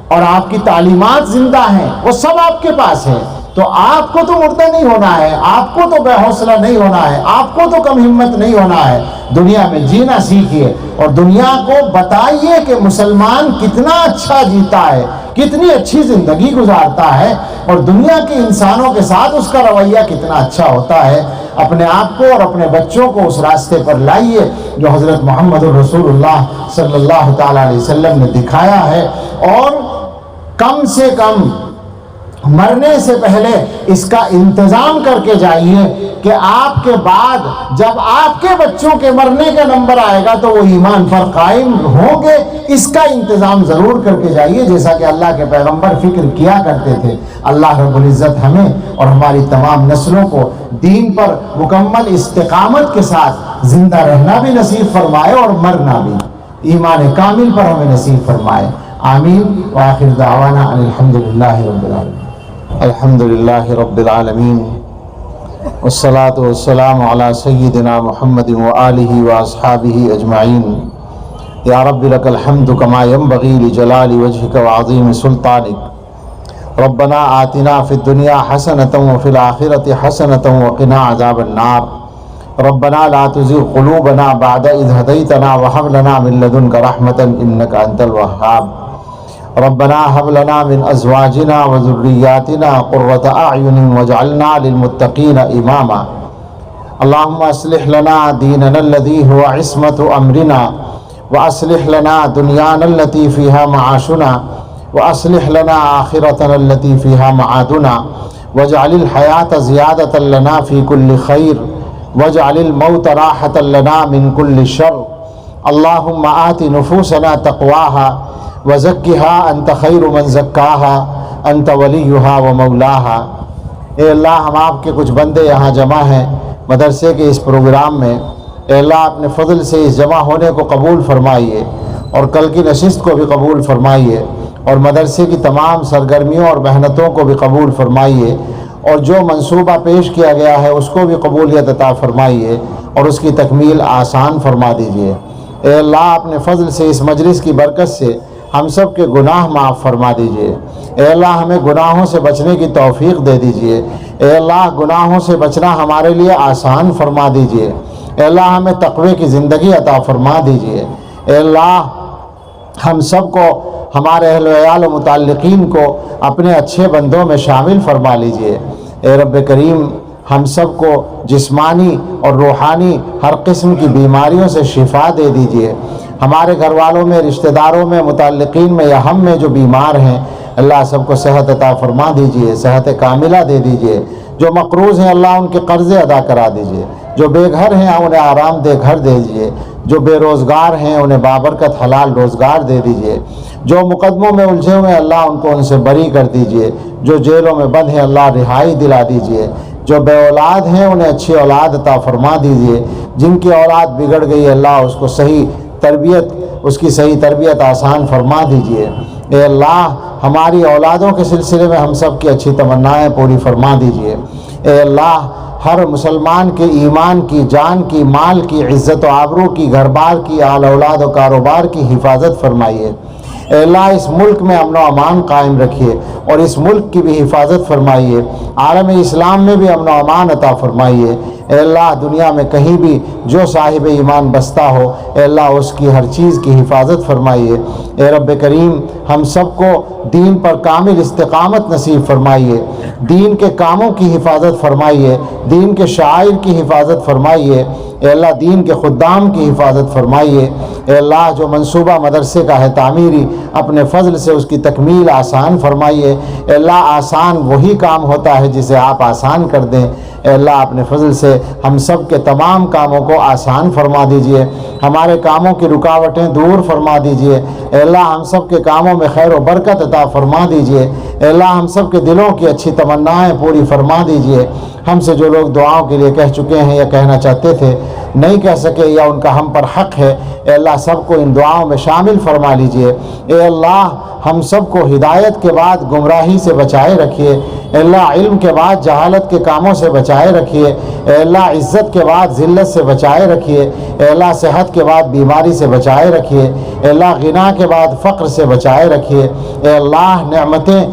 اور آپ کی تعلیمات زندہ ہیں، وہ سب آپ کے پاس ہے۔ تو آپ کو تو مردہ نہیں ہونا ہے، آپ کو تو بے حوصلہ نہیں ہونا ہے، آپ کو تو کم ہمت نہیں ہونا ہے۔ دنیا میں جینا سیکھیے اور دنیا کو بتائیے کہ مسلمان کتنا اچھا جیتا ہے، کتنی اچھی زندگی گزارتا ہے، اور دنیا کے انسانوں کے ساتھ اس کا رویہ کتنا اچھا ہوتا ہے۔ اپنے آپ کو اور اپنے بچوں کو اس راستے پر لائیے جو حضرت محمد الرسول اللہ صلی اللہ تعالی علیہ وسلم نے دکھایا ہے، اور کم سے کم مرنے سے پہلے اس کا انتظام کر کے جائیے کہ آپ کے بعد جب آپ کے بچوں کے مرنے کا نمبر آئے گا تو وہ ایمان پر قائم ہوں گے۔ اس کا انتظام ضرور کر کے جائیے جیسا کہ اللہ کے پیغمبر فکر کیا کرتے تھے۔ اللہ رب العزت ہمیں اور ہماری تمام نسلوں کو دین پر مکمل استقامت کے ساتھ زندہ رہنا بھی نصیب فرمائے اور مرنا بھی ایمان کامل پر ہمیں نصیب فرمائے۔ آمین۔ وآخر دعوانا ان الحمدللہ رب العالمین۔ الحمدللہ رب العالمین، والصلاة والسلام علی سیدنا محمد وآلہ واصحابہ اجمعین۔ یا رب لک الحمد کما ینبغی لجلال وجہک وعظیم سلطانک۔ ربنا آتنا فی الدنیا حسنۃ وفی الآخرۃ حسنۃ وقنا عذاب النار۔ ربنا لا تزغ قلوبنا بعد اذ ہدیتنا وہب لنا من لدنک رحمۃ انک انت الوہاب۔ ربنا هب لنا من ازواجنا وذرياتنا قرة اعين واجعلنا للمتقين اماما۔ اللهم اصلح لنا ديننا الذي هو عصمة امرنا، واصلح لنا دنيانا التي فيها معاشنا، واصلح لنا آخرتنا التي فيها معادنا، واجعل الحياة زيادة لنا في كل خير، واجعل الموت راحة لنا من كل شر۔ اللهم آت نفوسنا تقواها وزکھا انت خیر من زکاہا انت ولیہا ومولاہا۔ اے اللہ، ہم آپ کے کچھ بندے یہاں جمع ہیں مدرسے کے اس پروگرام میں۔ اے اللہ، اپنے فضل سے اس جمع ہونے کو قبول فرمائیے، اور کل کی نشست کو بھی قبول فرمائیے، اور مدرسے کی تمام سرگرمیوں اور محنتوں کو بھی قبول فرمائیے، اور جو منصوبہ پیش کیا گیا ہے اس کو بھی قبولیت عطا فرمائیے، اور اس کی تکمیل آسان فرما دیجیے۔ اے اللہ، اپنے فضل سے اس مجلس کی برکت سے ہم سب کے گناہ معاف فرما دیجئے۔ اے اللہ، ہمیں گناہوں سے بچنے کی توفیق دے دیجئے۔ اے اللہ، گناہوں سے بچنا ہمارے لیے آسان فرما دیجئے۔ اے اللہ، ہمیں تقوی کی زندگی عطا فرما دیجئے۔ اے اللہ، ہم سب کو، ہمارے اہل و عیال و متعلقین کو اپنے اچھے بندوں میں شامل فرما لیجئے۔ اے رب کریم، ہم سب کو جسمانی اور روحانی ہر قسم کی بیماریوں سے شفا دے دیجئے۔ ہمارے گھر والوں میں، رشتہ داروں میں، متعلقین میں یا ہم میں جو بیمار ہیں اللہ سب کو صحت عطا فرما دیجئے، صحت کاملہ دے دیجئے۔ جو مقروض ہیں اللہ ان کے قرضے ادا کرا دیجئے، جو بے گھر ہیں انہیں آرام دہ گھر دے دیجئے، جو بے روزگار ہیں انہیں بابرکت حلال روزگار دے دیجئے، جو مقدموں میں الجھے ہوئے اللہ ان کو ان سے بری کر دیجئے، جو جیلوں میں بند ہیں اللہ رہائی دلا دیجئے، جو بے اولاد ہیں انہیں اچھی اولاد عطا فرما دیجئے، جن کی اولاد بگڑ گئی اللہ اس کو اس کی صحیح تربیت آسان فرما دیجئے۔ اے اللہ ہماری اولادوں کے سلسلے میں ہم سب کی اچھی تمنائیں پوری فرما دیجئے۔ اے اللہ ہر مسلمان کے ایمان کی، جان کی، مال کی، عزت و آبرو کی، گھر بار کی، آل اولاد و کاروبار کی حفاظت فرمائیے۔ اے اللہ اس ملک میں امن و امان قائم رکھیے اور اس ملک کی بھی حفاظت فرمائیے، عالم اسلام میں بھی امن و امان عطا فرمائیے۔ اے اللہ دنیا میں کہیں بھی جو صاحب ایمان بستا ہو اے اللہ اس کی ہر چیز کی حفاظت فرمائیے۔ اے رب کریم ہم سب کو دین پر کامل استقامت نصیب فرمائیے، دین کے کاموں کی حفاظت فرمائیے، دین کے شعائر کی حفاظت فرمائیے۔ اے اللہ دین کے خدام کی حفاظت فرمائیے۔ اے اللہ جو منصوبہ مدرسے کا ہے تعمیری اپنے فضل سے اس کی تکمیل آسان فرمائیے۔ اے اللہ آسان وہی کام ہوتا ہے جسے آپ آسان کر دیں۔ اے اللہ اپنے فضل سے ہم سب کے تمام کاموں کو آسان فرما دیجئے، ہمارے کاموں کی رکاوٹیں دور فرما دیجئے۔ اے اللہ ہم سب کے کاموں میں خیر و برکت عطا فرما دیجئے۔ اے اللہ ہم سب کے دلوں کی اچھی تمنائیں پوری فرما دیجئے۔ ہم سے جو لوگ دعاؤں کے لیے کہہ چکے ہیں یا کہنا چاہتے تھے نہیں کہہ سکے یا ان کا ہم پر حق ہے اے اللہ سب کو ان دعاؤں میں شامل فرما لیجئے۔ اے اللہ ہم سب کو ہدایت کے بعد گمراہی سے بچائے رکھیے۔ اے اللہ علم کے بعد جہالت کے کاموں سے بچائے رکھیے۔ اے اللہ عزت کے بعد ذلت سے بچائے رکھیے۔ اے اللہ صحت کے بعد بیماری سے بچائے رکھیے۔ اے اللہ غنا کے بعد فقر سے بچائے رکھیے۔ اے اللہ نعمتیں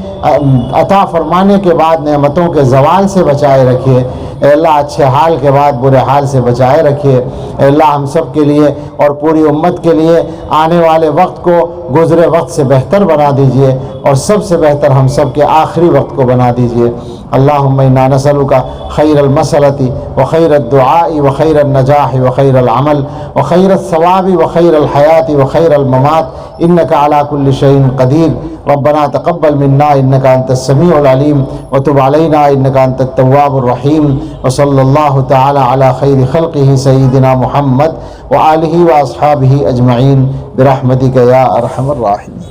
عطا فرمانے کے بعد نعمتوں کے زوال سے بچائے رکھیے۔ اے اللہ اچھے حال کے بعد برے حال سے بچائے رکھیے۔ اے اللہ ہم سب کے لیے اور پوری امت کے لیے آنے والے وقت کو گزرے وقت سے بہتر بنا دیجئے اور سب سے بہتر ہم سب کے آخری وقت کو بنا دیجئے۔ اللہم انا نسألک خیر المسألۃ وخیر الدعاء وخیر النجاح وخیر العمل وخیر الثواب وخیر الحیاة وخیر الممات انک علی کل شیء قدیر۔ ربنا تقبل منا انک انت السمیع العلیم وتب علینا انک انت التواب الرحیم وصلی اللہ تعالی علی خیر خلقہ سیدنا محمد وآلہ واصحابہ اجمعین برحمتک یا ارحم الراحمین۔